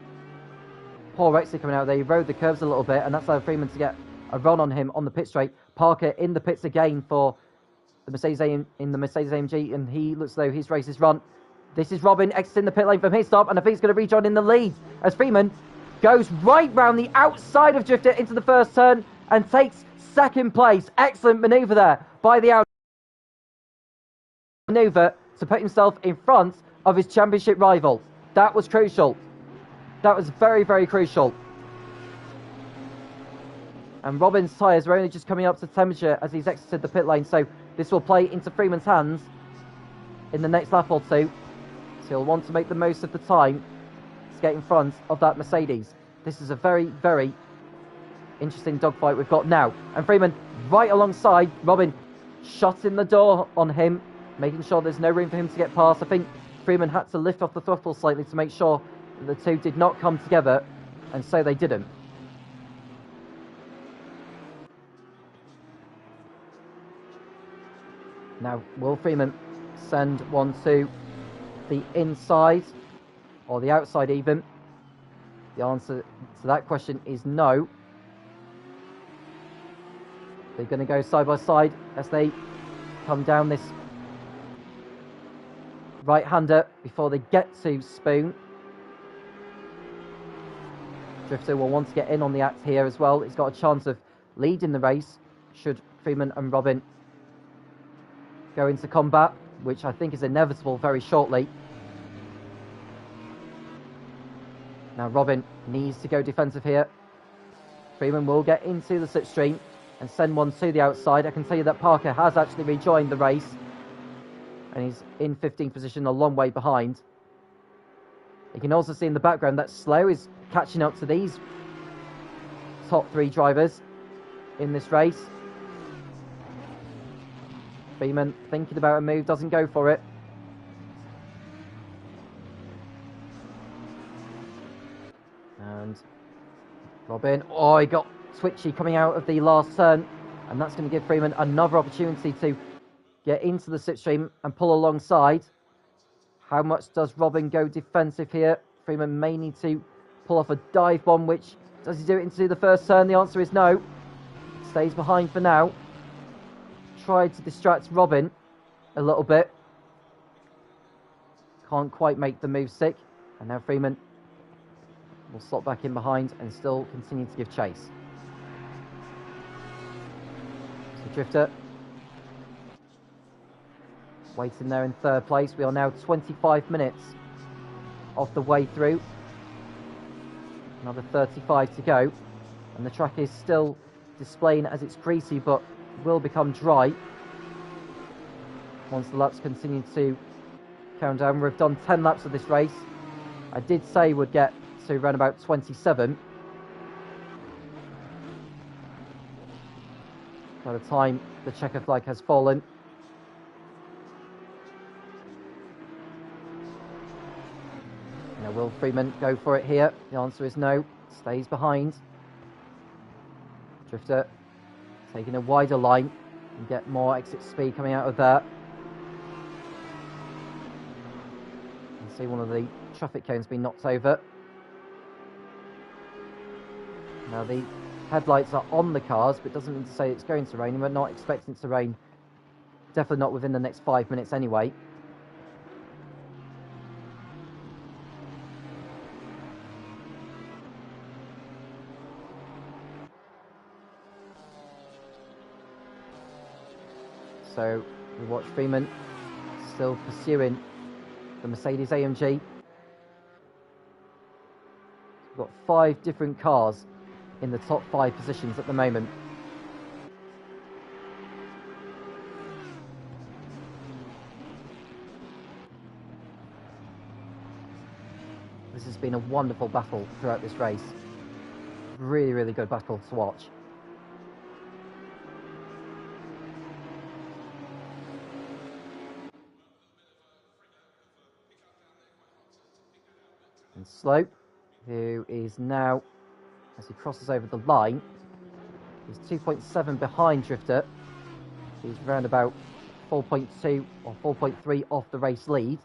poor exit coming out there. He rode the curves a little bit, and that's allowed Freeman to get a run on him on the pit straight. Parker in the pits again for the Mercedes in the Mercedes AMG, and he looks as though his race is run. This is Robin exiting the pit lane from his stop, and I think he's going to rejoin in the lead as Freeman goes right round the outside of Drifter into the first turn and takes 2nd place. Excellent manoeuvre there by the manoeuvre to put himself in front of his championship rival. That was crucial. That was very, very crucial. And Robin's tyres are only just coming up to temperature as he's exited the pit lane, so this will play into Freeman's hands in the next lap or two. So he'll want to make the most of the time to get in front of that Mercedes. This is a very, very interesting dogfight we've got now. And Freeman right alongside Robin, shutting the door on him, making sure there's no room for him to get past. I think Freeman had to lift off the throttle slightly to make sure that the two did not come together, and so they didn't. Now, will Freeman send one to the inside, or the outside even? The answer to that question is no. They're going to go side by side as they come down this right-hander before they get to Spoon. Drifter will want to get in on the act here as well. He's got a chance of leading the race should Freeman and Robin go into combat, which I think is inevitable very shortly. Now Robin needs to go defensive here. Freeman will get into the slipstream and send one to the outside. I can tell you that Parker has actually rejoined the race, and he's in 15th position, a long way behind. You can also see in the background that Slow is catching up to these top three drivers in this race. Freeman thinking about a move, doesn't go for it. And Robin, oh, he got twitchy coming out of the last turn, and that's going to give Freeman another opportunity to get into the slipstream and pull alongside. How much does Robin go defensive here? Freeman may need to pull off a dive bomb, which, does he do it into the first turn? The answer is no. Stays behind for now. Tried to distract Robin a little bit. Can't quite make the move stick. And now Freeman will slot back in behind and still continue to give chase. So Drifter waiting there in third place. We are now 25 minutes off the way through. Another 35 to go. And the track is still displaying as it's greasy, but will become dry once the laps continue to count down. We've done 10 laps of this race. I did say we'd get to around about 27 by the time the checker flag has fallen. Now, will Freeman go for it here? The answer is no. Stays behind. Drifter taking a wider line and get more exit speed coming out of there. You can see one of the traffic cones being knocked over. Now the headlights are on the cars, but it doesn't mean to say it's going to rain, and we're not expecting it to rain. Definitely not within the next 5 minutes anyway. So we watch Freeman still pursuing the Mercedes AMG. We've got 5 different cars in the top 5 positions at the moment. This has been a wonderful battle throughout this race. Really, really good battle to watch. And Slope, who is now, as he crosses over the line, he's 2.7 behind Drifter. He's around about 4.2 or 4.3 off the race lead.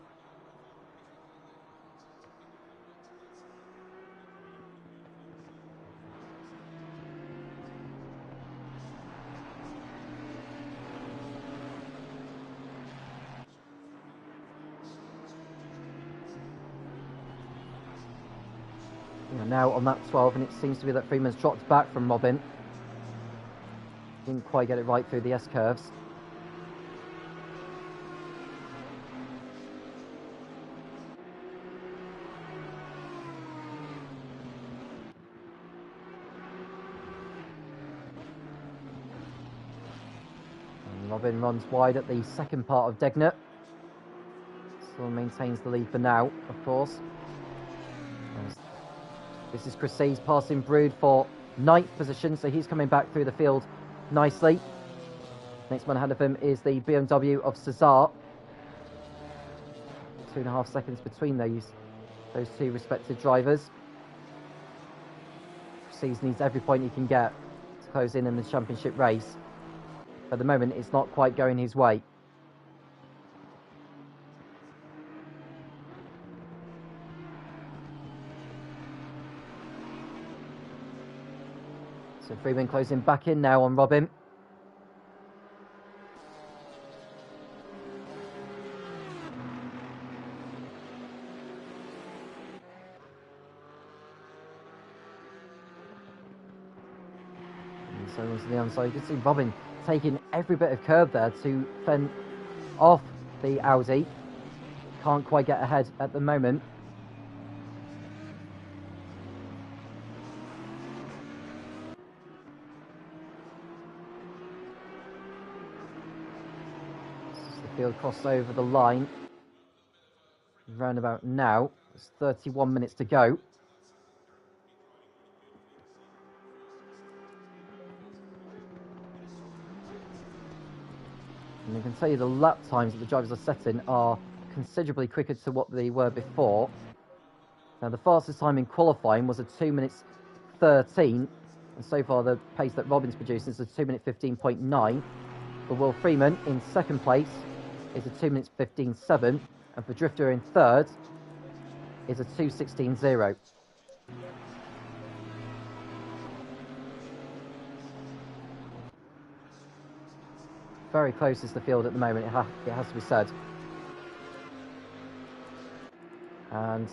Now on lap 12, and it seems to be that Freeman's dropped back from Robin. Didn't quite get it right through the S-curves. And Robin runs wide at the second part of Degner. Still maintains the lead for now, of course. This is Chris Sees passing Brood for 9th position, so he's coming back through the field nicely. Next one ahead of him is the BMW of Cesar. 2.5 seconds between those two respective drivers. Sees needs every point he can get to close in the championship race. At the moment, it's not quite going his way. So Freeman closing back in now on Robin. So onto the outside, you can see Robin taking every bit of curb there to fend off the Audi. Can't quite get ahead at the moment. The field crossed over the line. Round about now, there's 31 minutes to go. And I can tell you the lap times that the drivers are setting are considerably quicker to what they were before. Now, the fastest time in qualifying was a 2 minutes 13, and so far the pace that Robin's producing is a 2 minute 15.9. For Will Freeman in second place is a 2 minutes 15.7, and for Drifter in third is a 2:16.0. Very close is the field at the moment, it has to be said. And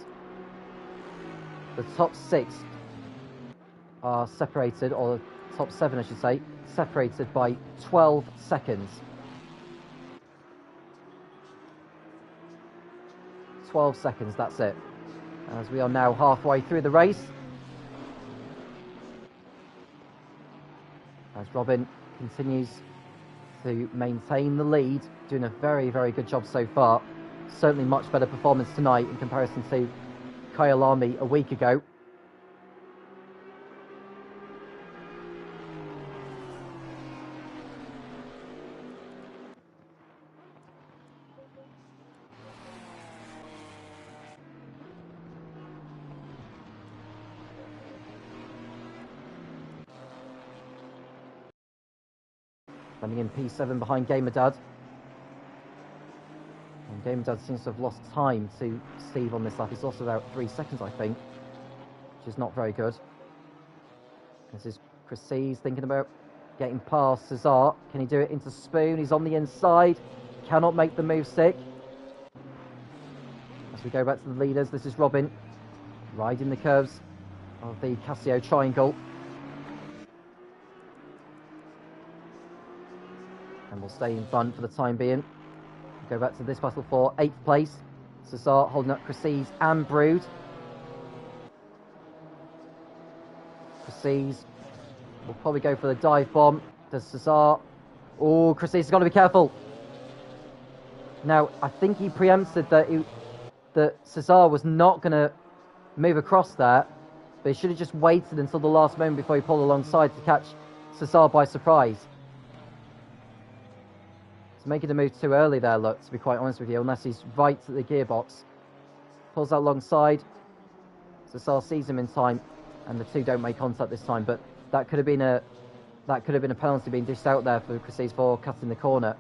the top 6 are separated, or the top 7 I should say, separated by 12 seconds. 12 seconds, that's it. As we are now halfway through the race. As Robin continues to maintain the lead, doing a very, very good job so far. Certainly much better performance tonight in comparison to Kyalami a week ago. Running in P7 behind Gamerdad. And Gamerdad seems to have lost time to Steve on this lap. He's lost about 3 seconds, I think, which is not very good. This is Chris C's thinking about getting past Cesar. Can he do it into Spoon? He's on the inside. Cannot make the move stick. As we go back to the leaders, this is Robin riding the curves of the Casio Triangle. And will stay in front for the time being. Go back to this battle for 8th place. Cesar holding up Cresces and Brood. Cresces will probably go for the dive bomb. Does Cesar? Oh, Cresces has got to be careful. Now, I think he preempted that Cesar was not going to move across there, but he should have just waited until the last moment before he pulled alongside to catch Cesar by surprise. He's making a move too early there, look, to be quite honest with you, unless he's right at the gearbox. Pulls out alongside. Cesar sees him in time, and the two don't make contact this time, but that could have been a penalty being dished out there for Cresces for cutting the corner.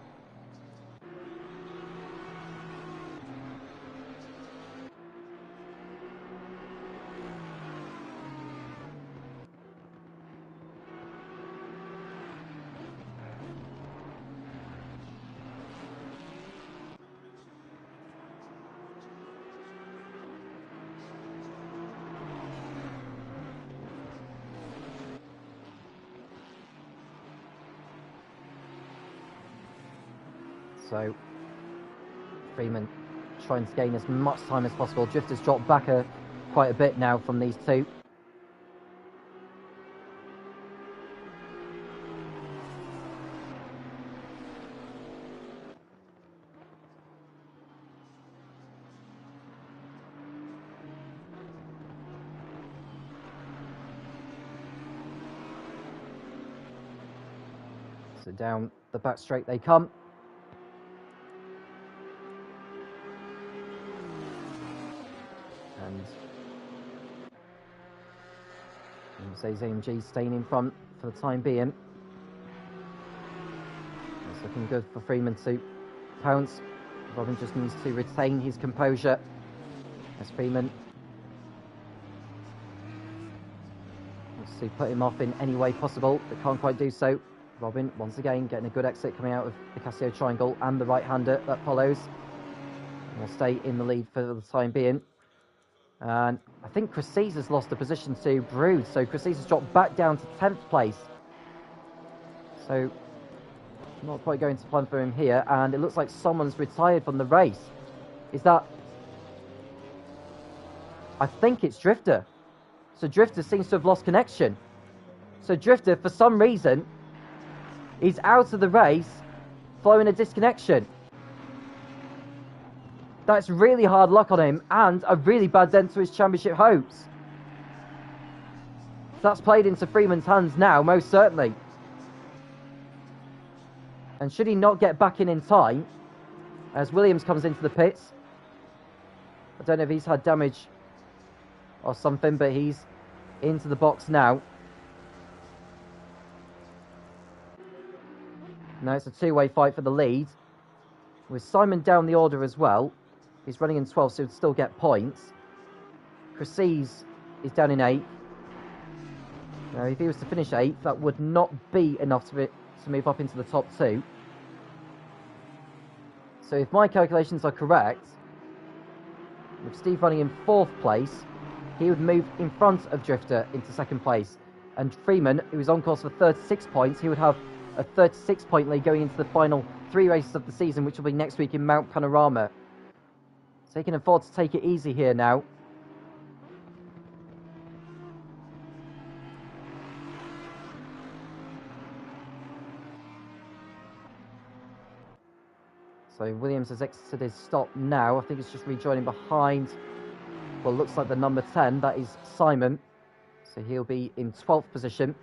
So, Freeman trying to gain as much time as possible. Drifter's dropped back quite a bit now from these two. So down the back straight they come. And Mercedes AMG staying in front for the time being. It's looking good for Freeman to pounce. Robin just needs to retain his composure as Freeman wants to put him off in any way possible, but can't quite do so. Robin, once again, getting a good exit coming out of the Casio triangle and the right-hander that follows. And will stay in the lead for the time being. And I think Chris Caesar's lost the position to Brood, so Chris Caesar's dropped back down to 10th place. So, not quite going to plan for him here, and it looks like someone's retired from the race. Is that... I think it's Drifter. So Drifter seems to have lost connection. So Drifter, for some reason, is out of the race following a disconnection. That's really hard luck on him, and a really bad dent to his championship hopes. That's played into Freeman's hands now, most certainly. And should he not get back in time, as Williams comes into the pits, I don't know if he's had damage or something, but he's into the box now. Now it's a two-way fight for the lead, with Simon down the order as well. He's running in 12th, so he'd still get points. Chryses is down in 8th. Now, if he was to finish 8th, that would not be enough to move up into the top 2. So if my calculations are correct, with Steve running in 4th place, he would move in front of Drifter into 2nd place. And Freeman, who is on course for 36 points, he would have a 36-point lead going into the final 3 races of the season, which will be next week in Mount Panorama. So he can afford to take it easy here now. So Williams has exited his stop now. I think it's just rejoining behind, well, looks like the number 10. That is Simon. So he'll be in 12th position.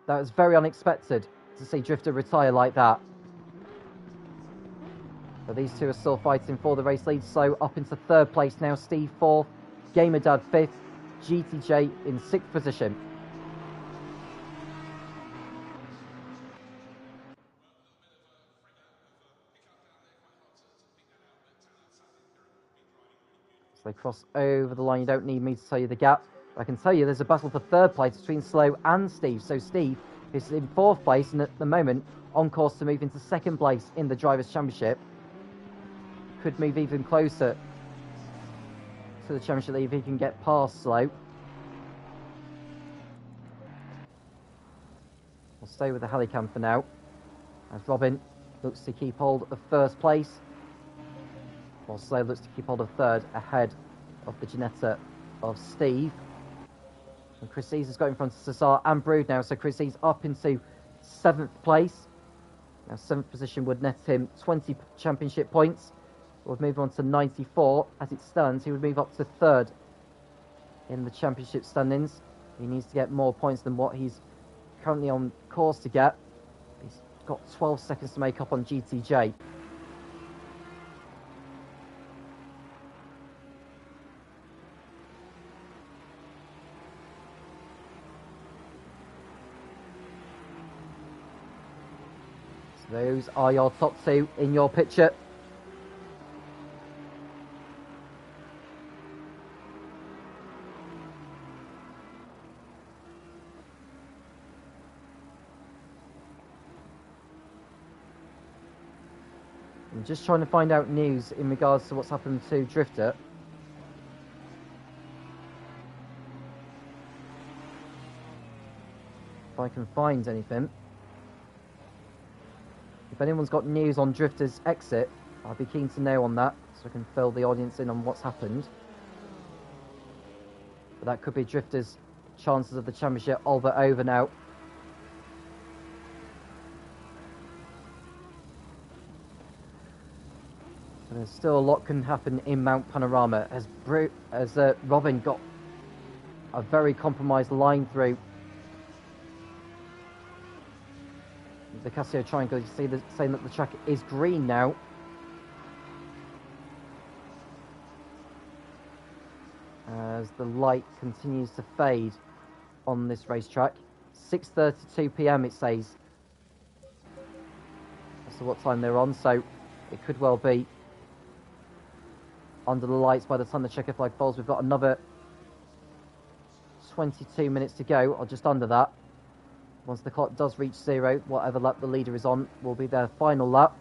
That was very unexpected to see Drifter retire like that. But these two are still fighting for the race lead. So up into 3rd place now. Steve 4th. Gamer Dad 5th. GTJ in 6th position. So they cross over the line. You don't need me to tell you the gap. I can tell you there's a battle for 3rd place between Slow and Steve. So Steve is in 4th place and at the moment on course to move into 2nd place in the Drivers' Championship. Could move even closer to the championship lead if he can get past Slow. We'll stay with the Helicam for now, as Robin looks to keep hold of 1st place, while Slow looks to keep hold of 3rd ahead of the Ginetta of Steve. And Chris C's has got in front of Cesar and Brood now, so Chris C's up into 7th place. Now 7th position would net him 20 championship points. Would move on to 94. As it stands, he would move up to 3rd in the championship standings. He needs to get more points than what he's currently on course to get. He's got 12 seconds to make up on GTJ. So those are your top 2 in your picture. I'm just trying to find out news in regards to what's happened to Drifter. If I can find anything. If anyone's got news on Drifter's exit, I'd be keen to know on that, so I can fill the audience in on what's happened. But that could be Drifter's chances of the championship all but over now. There's still a lot can happen in Mount Panorama as Robin got a very compromised line through the Casio Triangle. You see saying that the track is green now. As the light continues to fade on this racetrack. 6:32 p.m. it says as to what time they're on, so it could well be under the lights by the time the checker flag falls. We've got another 22 minutes to go, or just under that. Once the clock does reach 0, whatever lap the leader is on will be their final lap.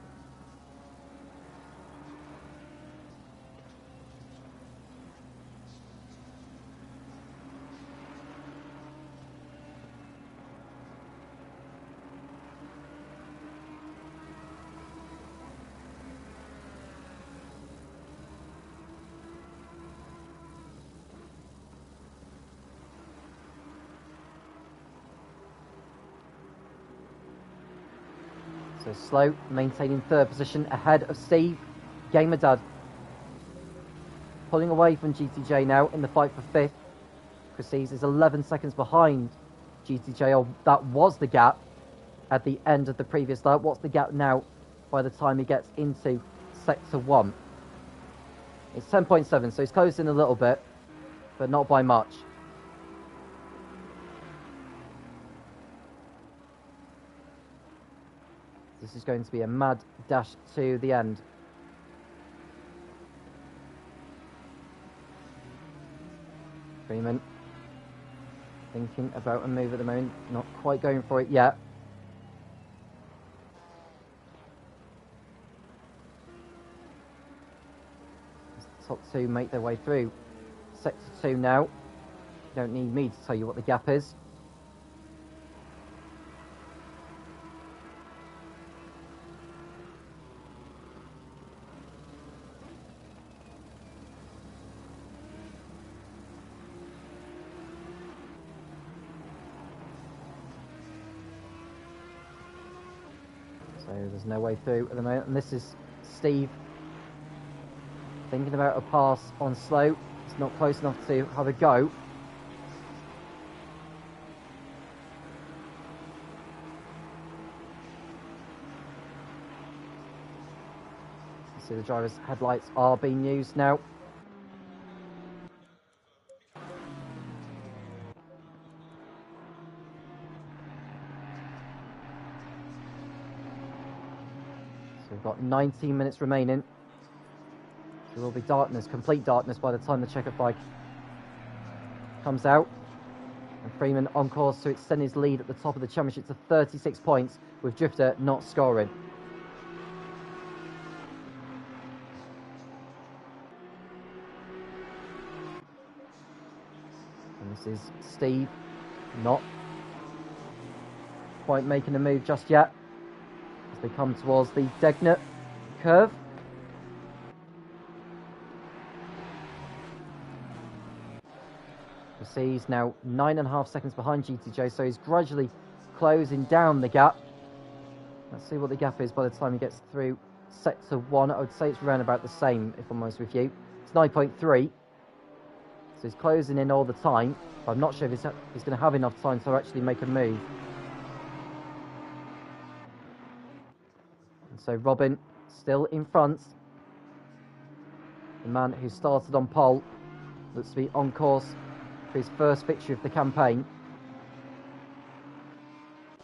So slow, maintaining third position ahead of Steve. Gamerdad pulling away from GTJ now in the fight for fifth. Chris is 11 seconds behind GTJ, or that was the gap at the end of the previous lap. What's the gap now by the time he gets into sector 1? It's 10.7, so he's closed in a little bit, but not by much. This is going to be a mad dash to the end. Freeman thinking about a move at the moment, not quite going for it yet. As the top two make their way through sector 2 now. You don't need me to tell you what the gap is. So there's no way through at the moment, and this is Steve thinking about a pass on slow. It's not close enough to have a go. You see the driver's headlights are being used now. We've got 19 minutes remaining. There will be darkness, complete darkness, by the time the checker flag comes out. And Freeman on course to extend his lead at the top of the championship to 36 points, with Drifter not scoring. And this is Steve, not quite making a move just yet. As they come towards the Degner curve. He's now 9.5 seconds behind GTJ, so he's gradually closing down the gap. Let's see what the gap is by the time he gets through sector 1. I would say it's around about the same, if I'm honest with you. It's 9.3. So he's closing in all the time, but I'm not sure if he's going to have enough time to actually make a move. So Robin still in front. The man who started on pole looks to be on course for his first victory of the campaign.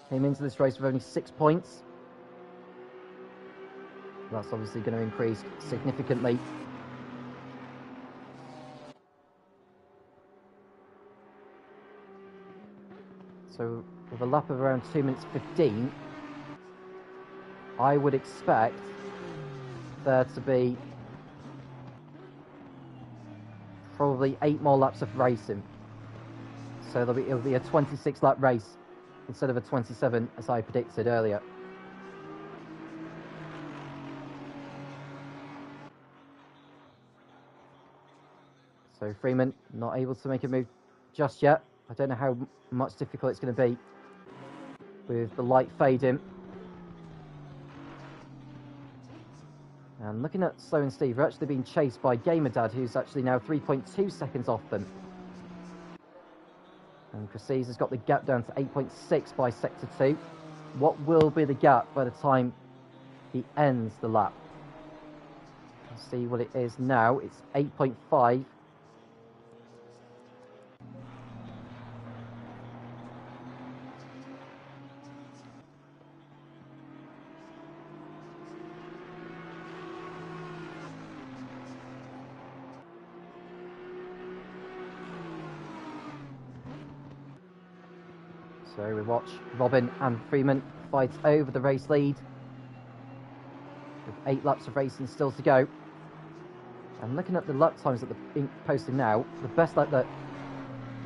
Came into this race with only 6 points. That's obviously going to increase significantly. So with a lap of around 2 minutes 15, I would expect there to be probably 8 more laps of racing. So it'll be a 26 lap race instead of a 27 as I predicted earlier. So Freeman not able to make a move just yet. I don't know how much difficult it's going to be with the light fading. And looking at Slow and Steve, we're actually being chased by Gamerdad, who's actually now 3.2 seconds off them. And Cresces has got the gap down to 8.6 by Sector 2. What will be the gap by the time he ends the lap? Let's see what it is now. It's 8.5. So we watch Robin and Freeman fight over the race lead, with 8 laps of racing still to go. And looking at the lap times that they're posting now, the best lap that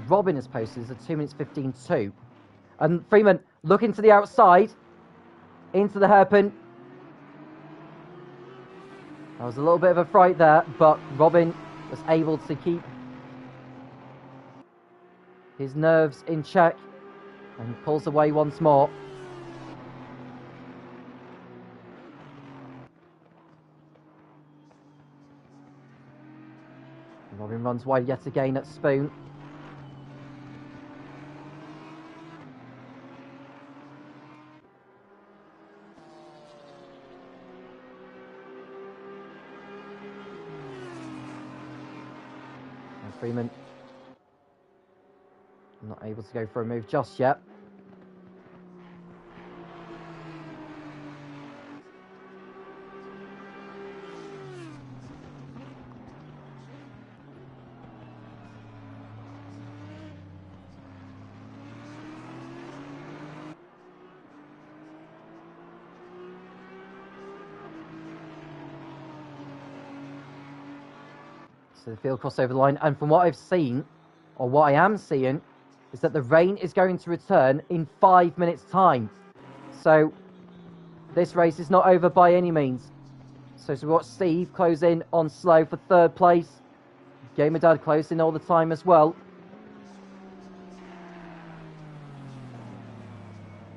Robin has posted is a 2 minutes 15.2. And Freeman looking to the outside, into the hairpin. That was a little bit of a fright there, but Robin was able to keep his nerves in check and pulls away once more. Robin runs wide yet again at Spoon. And Freeman not able to go for a move just yet. So the field crossed over the line, and from what I've seen, or what I am seeing, is that the rain is going to return in 5 minutes' time. So this race is not over by any means. So we watch Steve close in on slow for 3rd place. Gamer Dad close in all the time as well.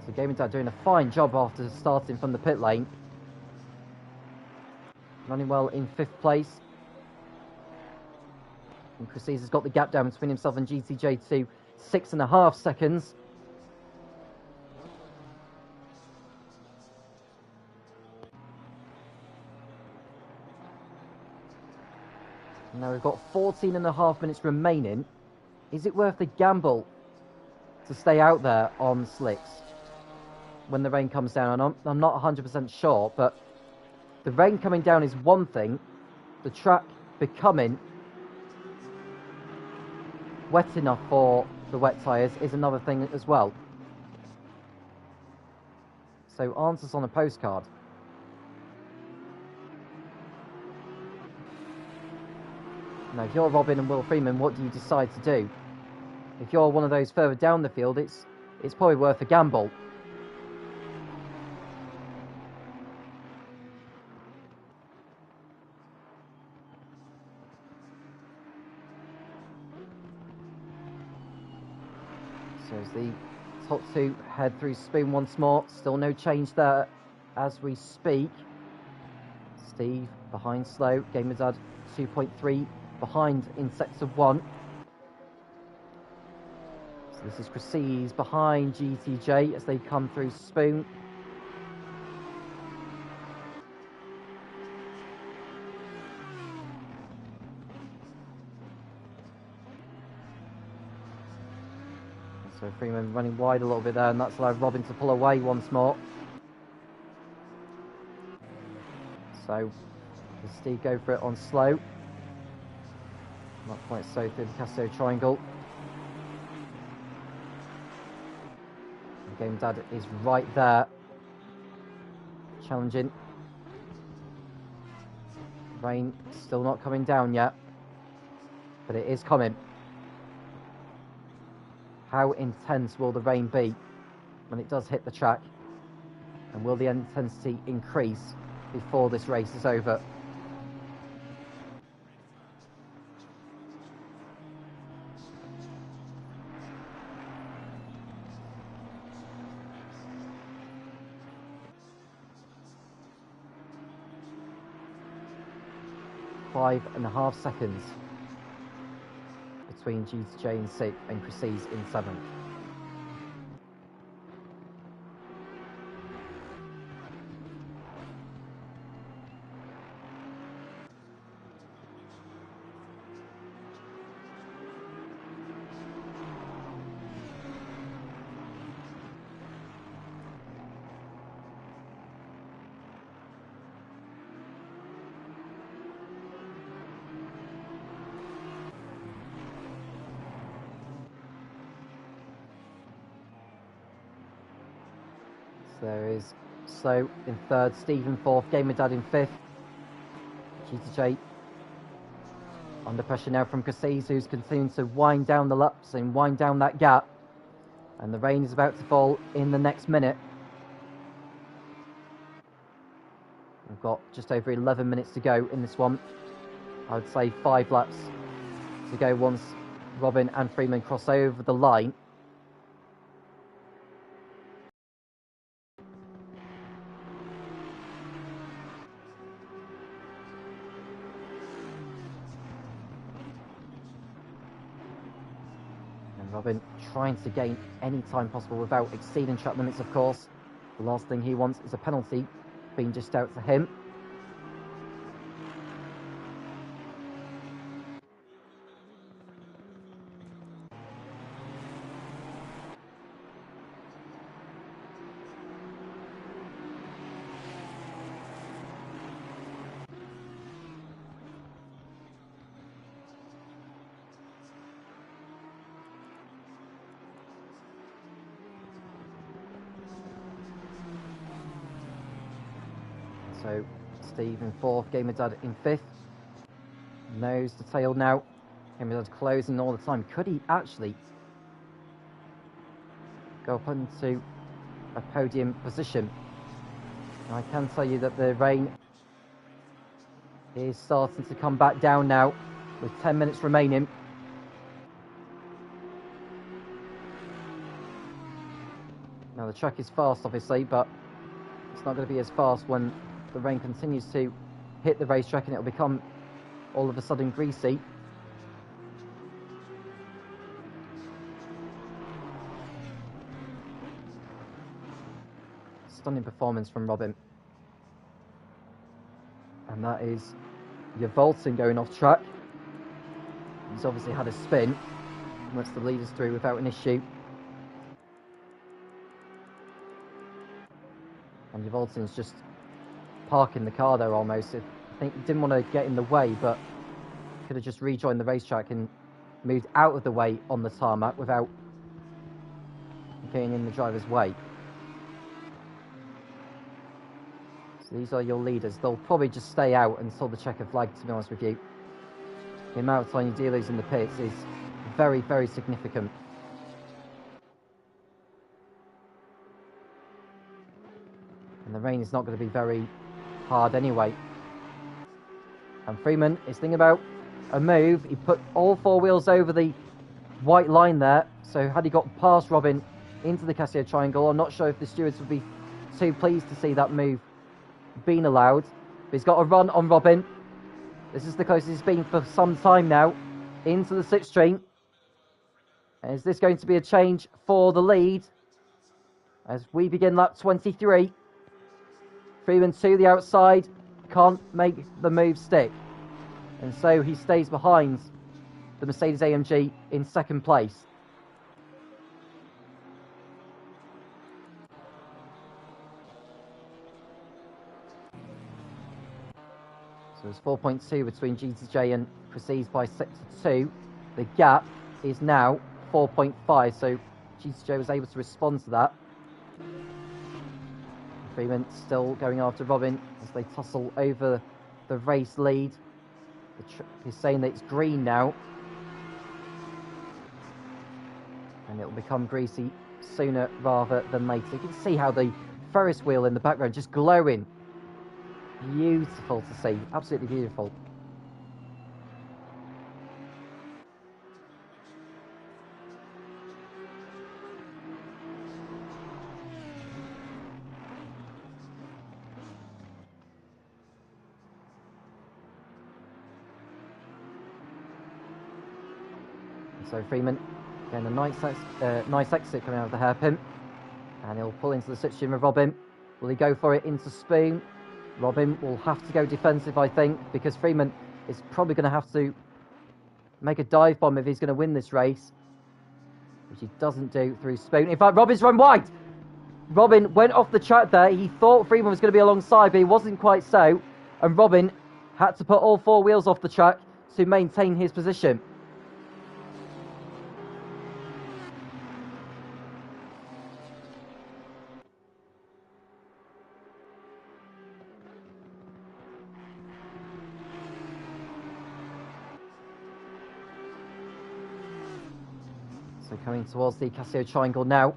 So Gamer Dad doing a fine job after starting from the pit lane. Running well in 5th place. And Cresces has got the gap down between himself and GTJ to 6.5 seconds. Now we've got 14.5 minutes remaining. Is it worth the gamble to stay out there on slicks when the rain comes down? And I'm not 100% sure, but the rain coming down is one thing. The track becoming wet enough for the wet tyres is another thing as well. So answers on a postcard. Now, if you're Robin and Will Freeman, what do you decide to do? If you're one of those further down the field, it's probably worth a gamble. So as the top 2 head through Spoon once more, still no change there as we speak. Steve behind slow, Gamer Dad 2.3 behind in sector 1. So this is Cresces behind GTJ as they come through Spoon. So Freeman running wide a little bit there, and that's allowed Robin to pull away once more. So does Steve go for it on slow? Not quite so through the Casio triangle. And Game Dad is right there, challenging. Rain still not coming down yet, but it is coming. How intense will the rain be when it does hit the track? And will the intensity increase before this race is over? .5.5 seconds between GTJ in 6th and Chryses in 7th. There is So in 3rd, Steve in 4th, Gamer Dad in 5th. GTJ under pressure now from Chryses, who's continuing to wind down the laps and wind down that gap. And the rain is about to fall in the next minute. We've got just over 11 minutes to go in this one. I would say 5 laps to go once Robin and Freeman cross over the line. And Robin trying to gain any time possible without exceeding track limits, of course. The last thing he wants is a penalty being dished out to him. So Steve in 4th, Gamer Dad in 5th. Nose to tail now. Gamer Dad closing all the time. Could he actually go up into a podium position? And I can tell you that the rain is starting to come back down now with 10 minutes remaining. Now the track is fast obviously, but it's not going to be as fast when the rain continues to hit the racetrack and it'll become all of a sudden greasy. Stunning performance from Robin. And that is your Volton going off track. He's obviously had a spin and lets the leaders through without an issue. And your Volton's just parking the car there almost. I think he didn't want to get in the way, but could have just rejoined the racetrack and moved out of the way on the tarmac without getting in the driver's way. So these are your leaders. They'll probably just stay out until the checker flag, to be honest with you. The amount of time you do lose in the pits is very, very significant. And the rain is not going to be very hard anyway. And Freeman is thinking about a move. He put all 4 wheels over the white line there. So had he got past Robin into the Casio triangle, I'm not sure if the stewards would be too pleased to see that move being allowed. But he's got a run on Robin. This is the closest he's been for some time now into the slipstream. And is this going to be a change for the lead as we begin lap 23? Freeman to the outside, can't make the move stick. And so he stays behind the Mercedes AMG in 2nd place. So there's 4.2 between GTJ and Chryses by Sector 2. The gap is now 4.5, so GTJ was able to respond to that. Freeman still going after Robin as they tussle over the race lead. He's saying that it's green now. And it will become greasy sooner rather than later. You can see how the Ferris wheel in the background just glowing. Beautiful to see. Absolutely beautiful. So Freeman getting a nice exit coming out of the hairpin. And he'll pull into the slipstream of Robin. Will he go for it into Spoon? Robin will have to go defensive, I think, because Freeman is probably going to have to make a dive bomb if he's going to win this race, which he doesn't do through Spoon. In fact, Robin's run wide. Robin went off the track there. He thought Freeman was going to be alongside, but he wasn't quite so. And Robin had to put all four wheels off the track to maintain his position. So coming towards the Casio Triangle now.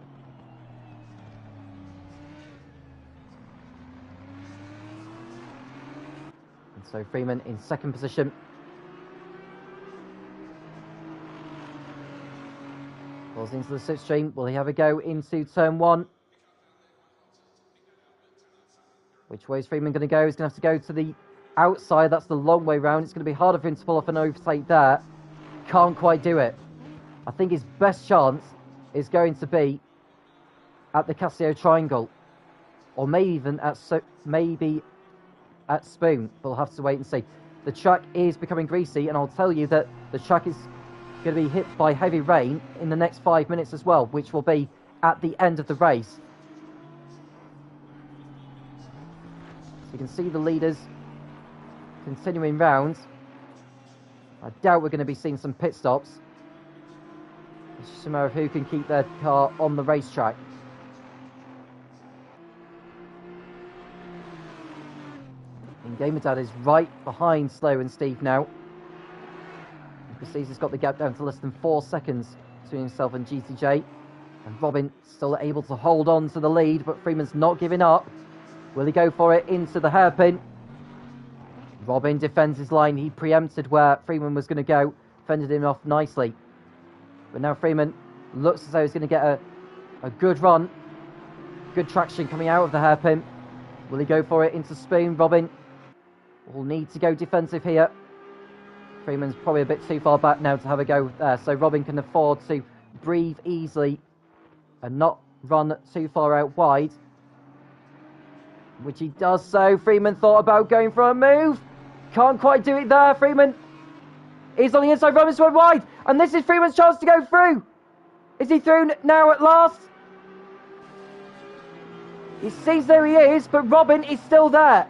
And so Freeman in second position. Pulls into the slipstream. Will he have a go into turn one? Which way is Freeman going to go? He's going to have to go to the outside. That's the long way round. It's going to be harder for him to pull off an overtake there. Can't quite do it. I think his best chance is going to be at the Casio Triangle, or maybe even at Spoon. But we'll have to wait and see. The track is becoming greasy, and I'll tell you that the track is going to be hit by heavy rain in the next 5 minutes as well, which will be at the end of the race. So you can see the leaders continuing round. I doubt we're going to be seeing some pit stops. It's just a matter of who can keep their car on the racetrack. And Gamerdad is right behind Slow and Steve now. Precis has got the gap down to less than 4 seconds between himself and GTJ. And Robin still able to hold on to the lead, but Freeman's not giving up. Will he go for it into the hairpin? Robin defends his line. He preempted where Freeman was going to go, fended him off nicely. But now Freeman looks as though he's going to get a good run. Good traction coming out of the hairpin. Will he go for it into Spoon? Robin will need to go defensive here. Freeman's probably a bit too far back now to have a go there, so Robin can afford to breathe easily and not run too far out wide, which he does so. Freeman thought about going for a move. Can't quite do it there. Freeman is on the inside. Robin's run wide, and this is Freeman's chance to go through. Is he through now at last? It seems though he is, but Robin is still there.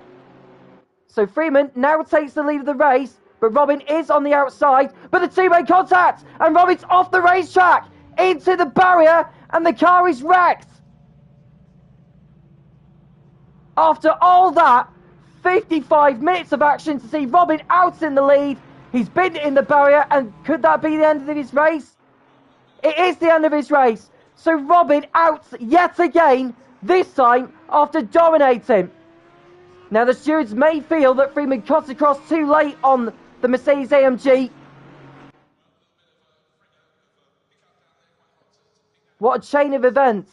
So Freeman now takes the lead of the race, but Robin is on the outside, but the two make contact, and Robin's off the racetrack, into the barrier, and the car is wrecked. After all that, 55 minutes of action to see Robin out in the lead. He's been in the barrier, and could that be the end of his race? It is the end of his race. So Robin out yet again, this time after dominating. Now the stewards may feel that Freeman cut across too late on the Mercedes AMG. What a chain of events.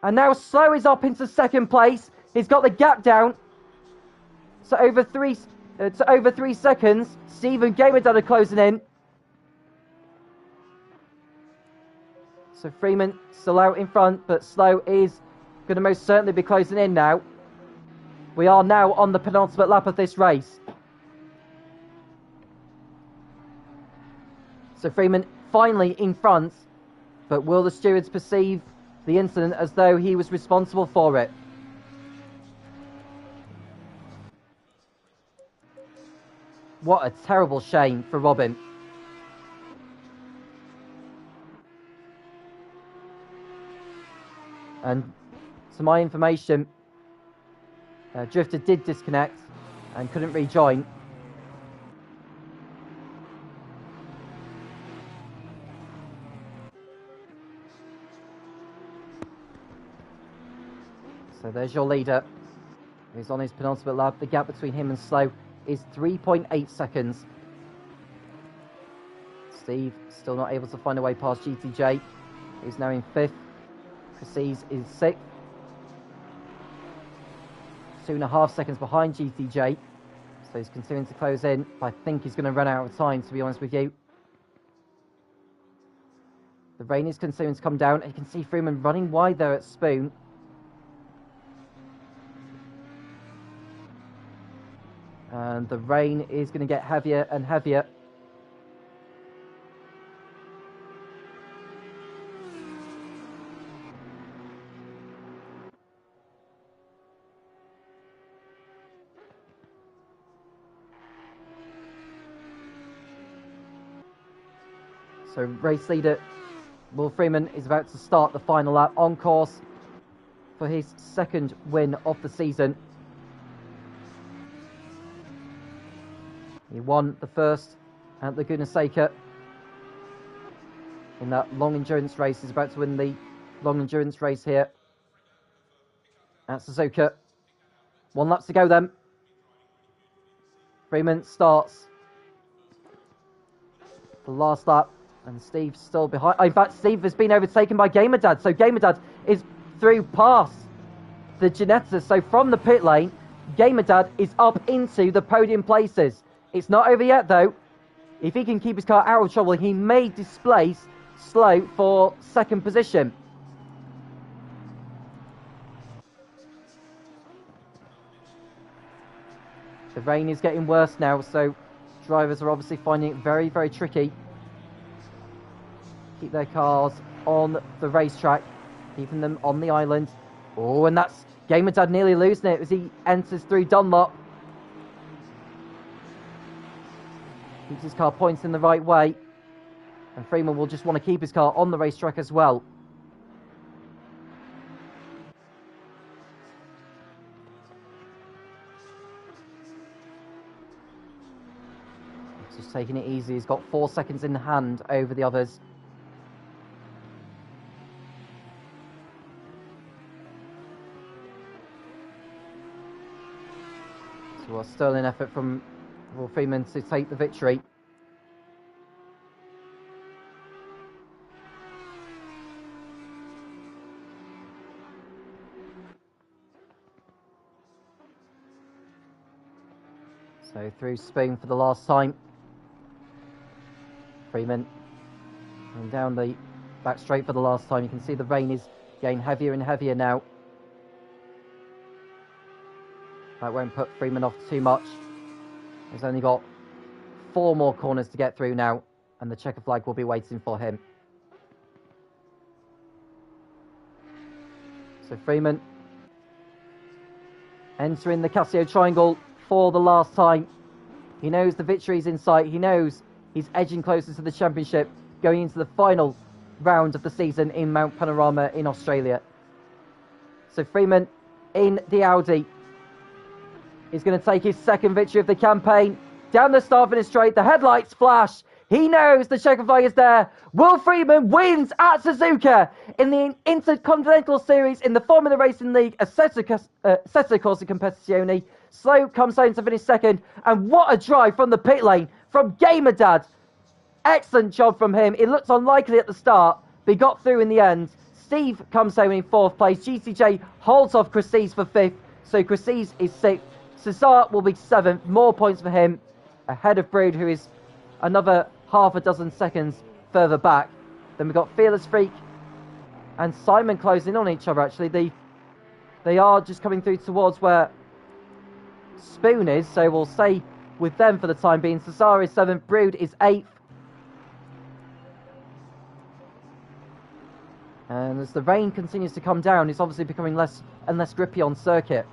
And now Slow is up into second place. He's got the gap down to over 3 seconds. Steve and Gamerdad are closing in. So Freeman still out in front, but Slow is going to most certainly be closing in now. We are now on the penultimate lap of this race. So Freeman finally in front, but will the stewards perceive the incident as though he was responsible for it? What a terrible shame for Robin. And to my information, Drifter did disconnect and couldn't rejoin. So there's your leader. He's on his penultimate lap. The gap between him and Slow is 3.8 seconds. Steve still not able to find a way past GTJ. He's now in 5th. Precis is 6th. 2.5 seconds behind GTJ. So he's continuing to close in, but I think he's going to run out of time, to be honest with you. The rain is continuing to come down. You can see Freeman running wide there at Spoon. And the rain is going to get heavier and heavier. So race leader Will Freeman is about to start the final lap on course for his second win of the season. He won the first at Laguna Seca in that long endurance race. He's about to win the long endurance race here at Suzuka. 1 lap to go then. Freeman starts the last lap, and Steve's still behind. In fact, Steve has been overtaken by Gamerdad. So Gamerdad is through past the Ginetta. So from the pit lane, Gamerdad is up into the podium places. It's not over yet, though. If he can keep his car out of trouble, he may displace Slow for second position. The rain is getting worse now, so drivers are obviously finding it very, very tricky. Keep their cars on the racetrack, keeping them on the island. Oh, and that's Gamerdad nearly losing it as he enters through Dunlop. Keeps his car pointing the right way. And Freeman will just want to keep his car on the racetrack as well. He's just taking it easy. He's got 4 seconds in hand over the others. So a sterling effort from Will Freeman to take the victory. So through Spoon for the last time. Freeman going down the back straight for the last time. You can see the rain is getting heavier and heavier now. That won't put Freeman off too much. He's only got 4 more corners to get through now, and the checker flag will be waiting for him. So Freeman entering the Casio Triangle for the last time. He knows the victory's in sight. He knows he's edging closer to the championship going into the final round of the season in Mount Panorama in Australia. So Freeman in the Audi is going to take his second victory of the campaign. Down the start finish straight, the headlights flash. He knows the checker flag is there. Will Freeman wins at Suzuka in the Intercontinental Series in the Formula Racing League Assetto Corsa Competizione. Slow comes home to finish second. And what a drive from the pit lane from Gamerdad. Excellent job from him. It looked unlikely at the start, but he got through in the end. Steve comes home in 4th place. GCJ holds off Chryses for 5th. So Chryses is 6th. Cesar will be 7th. More points for him. Ahead of Brood, who is another half a dozen seconds further back. Then we've got Fearless Freak and Simon closing on each other, actually. They are just coming through towards where Spoon is, so we'll stay with them for the time being. Cesar is 7th. Brood is 8th. And as the rain continues to come down, it's obviously becoming less and less grippy on circuit.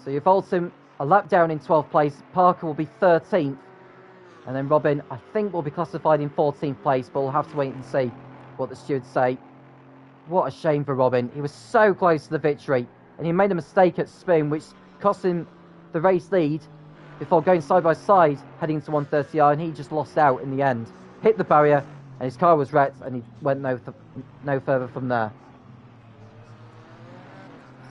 So you've Alton a lap down in 12th place. Parker will be 13th. And then Robin, I think, will be classified in 14th place, but we'll have to wait and see what the stewards say. What a shame for Robin. He was so close to the victory, and he made a mistake at Spoon, which cost him the race lead before going side by side, heading to 130R, and he just lost out in the end. Hit the barrier, and his car was wrecked, and he went no further from there.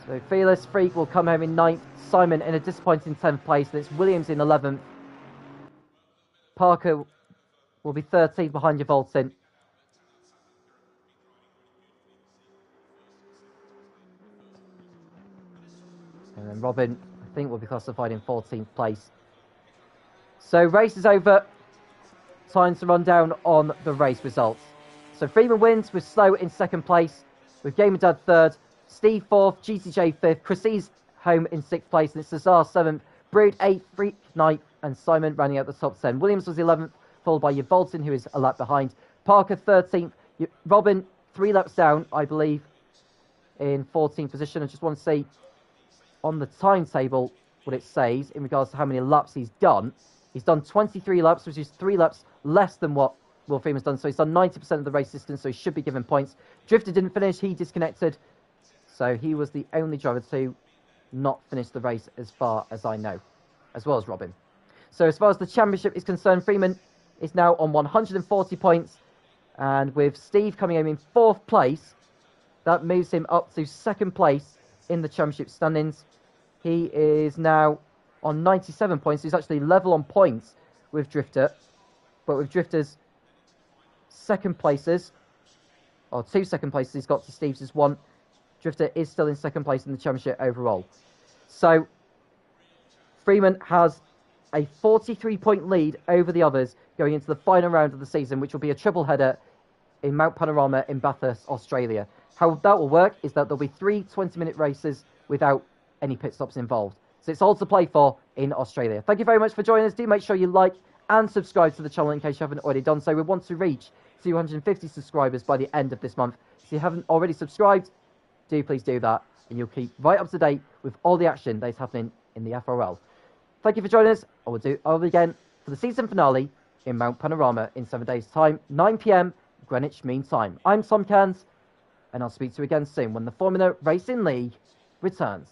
So Fearless Freak will come home in 9th. Simon in a disappointing 10th place. And it's Williams in 11th. Parker will be 13th behind Yvolton. And then Robin, I think, will be classified in 14th place. So race is over. Time to run down on the race results. So Freeman wins with Slow in 2nd place, with Gamer Dad 3rd, Steve 4th, GTJ 5th, Chrissy's home in 6th place, and it's Cesar 7th, Brood 8th, Freak Knight, and Simon rounding out the top 10. Williams was 11th, followed by Yvolton, who is a lap behind. Parker 13th, Robin 3 laps down, I believe, in 14th position. I just want to see on the timetable what it says in regards to how many laps he's done. He's done 23 laps, which is 3 laps less than what Will Freeman's done. So he's done 90% of the race distance, so he should be given points. Drifter didn't finish. He disconnected. So he was the only driver to not finish the race as far as I know, as well as Robin. So as far as the championship is concerned, Freeman is now on 140 points. And with Steve coming home in 4th place, that moves him up to 2nd place in the championship standings. He is now on 97 points. He's actually level on points with Drifter. But with Drifter's 2nd places, or 2 2nd places he's got to Steve's is 1. Drifter is still in 2nd place in the championship overall. So Freeman has a 43-point lead over the others going into the final round of the season, which will be a triple header in Mount Panorama in Bathurst, Australia. How that will work is that there'll be 3 20-minute races without any pit stops involved. So it's all to play for in Australia. Thank you very much for joining us. Do make sure you like and subscribe to the channel in case you haven't already done so. We want to reach 250 subscribers by the end of this month. If you haven't already subscribed, do please do that, and you'll keep right up to date with all the action that is happening in the FRL. Thank you for joining us. I will do it all again for the season finale in Mount Panorama in 7 days' time, 9 p.m. Greenwich Mean Time. I'm Tom Cairns, and I'll speak to you again soon when the Formula Racing League returns.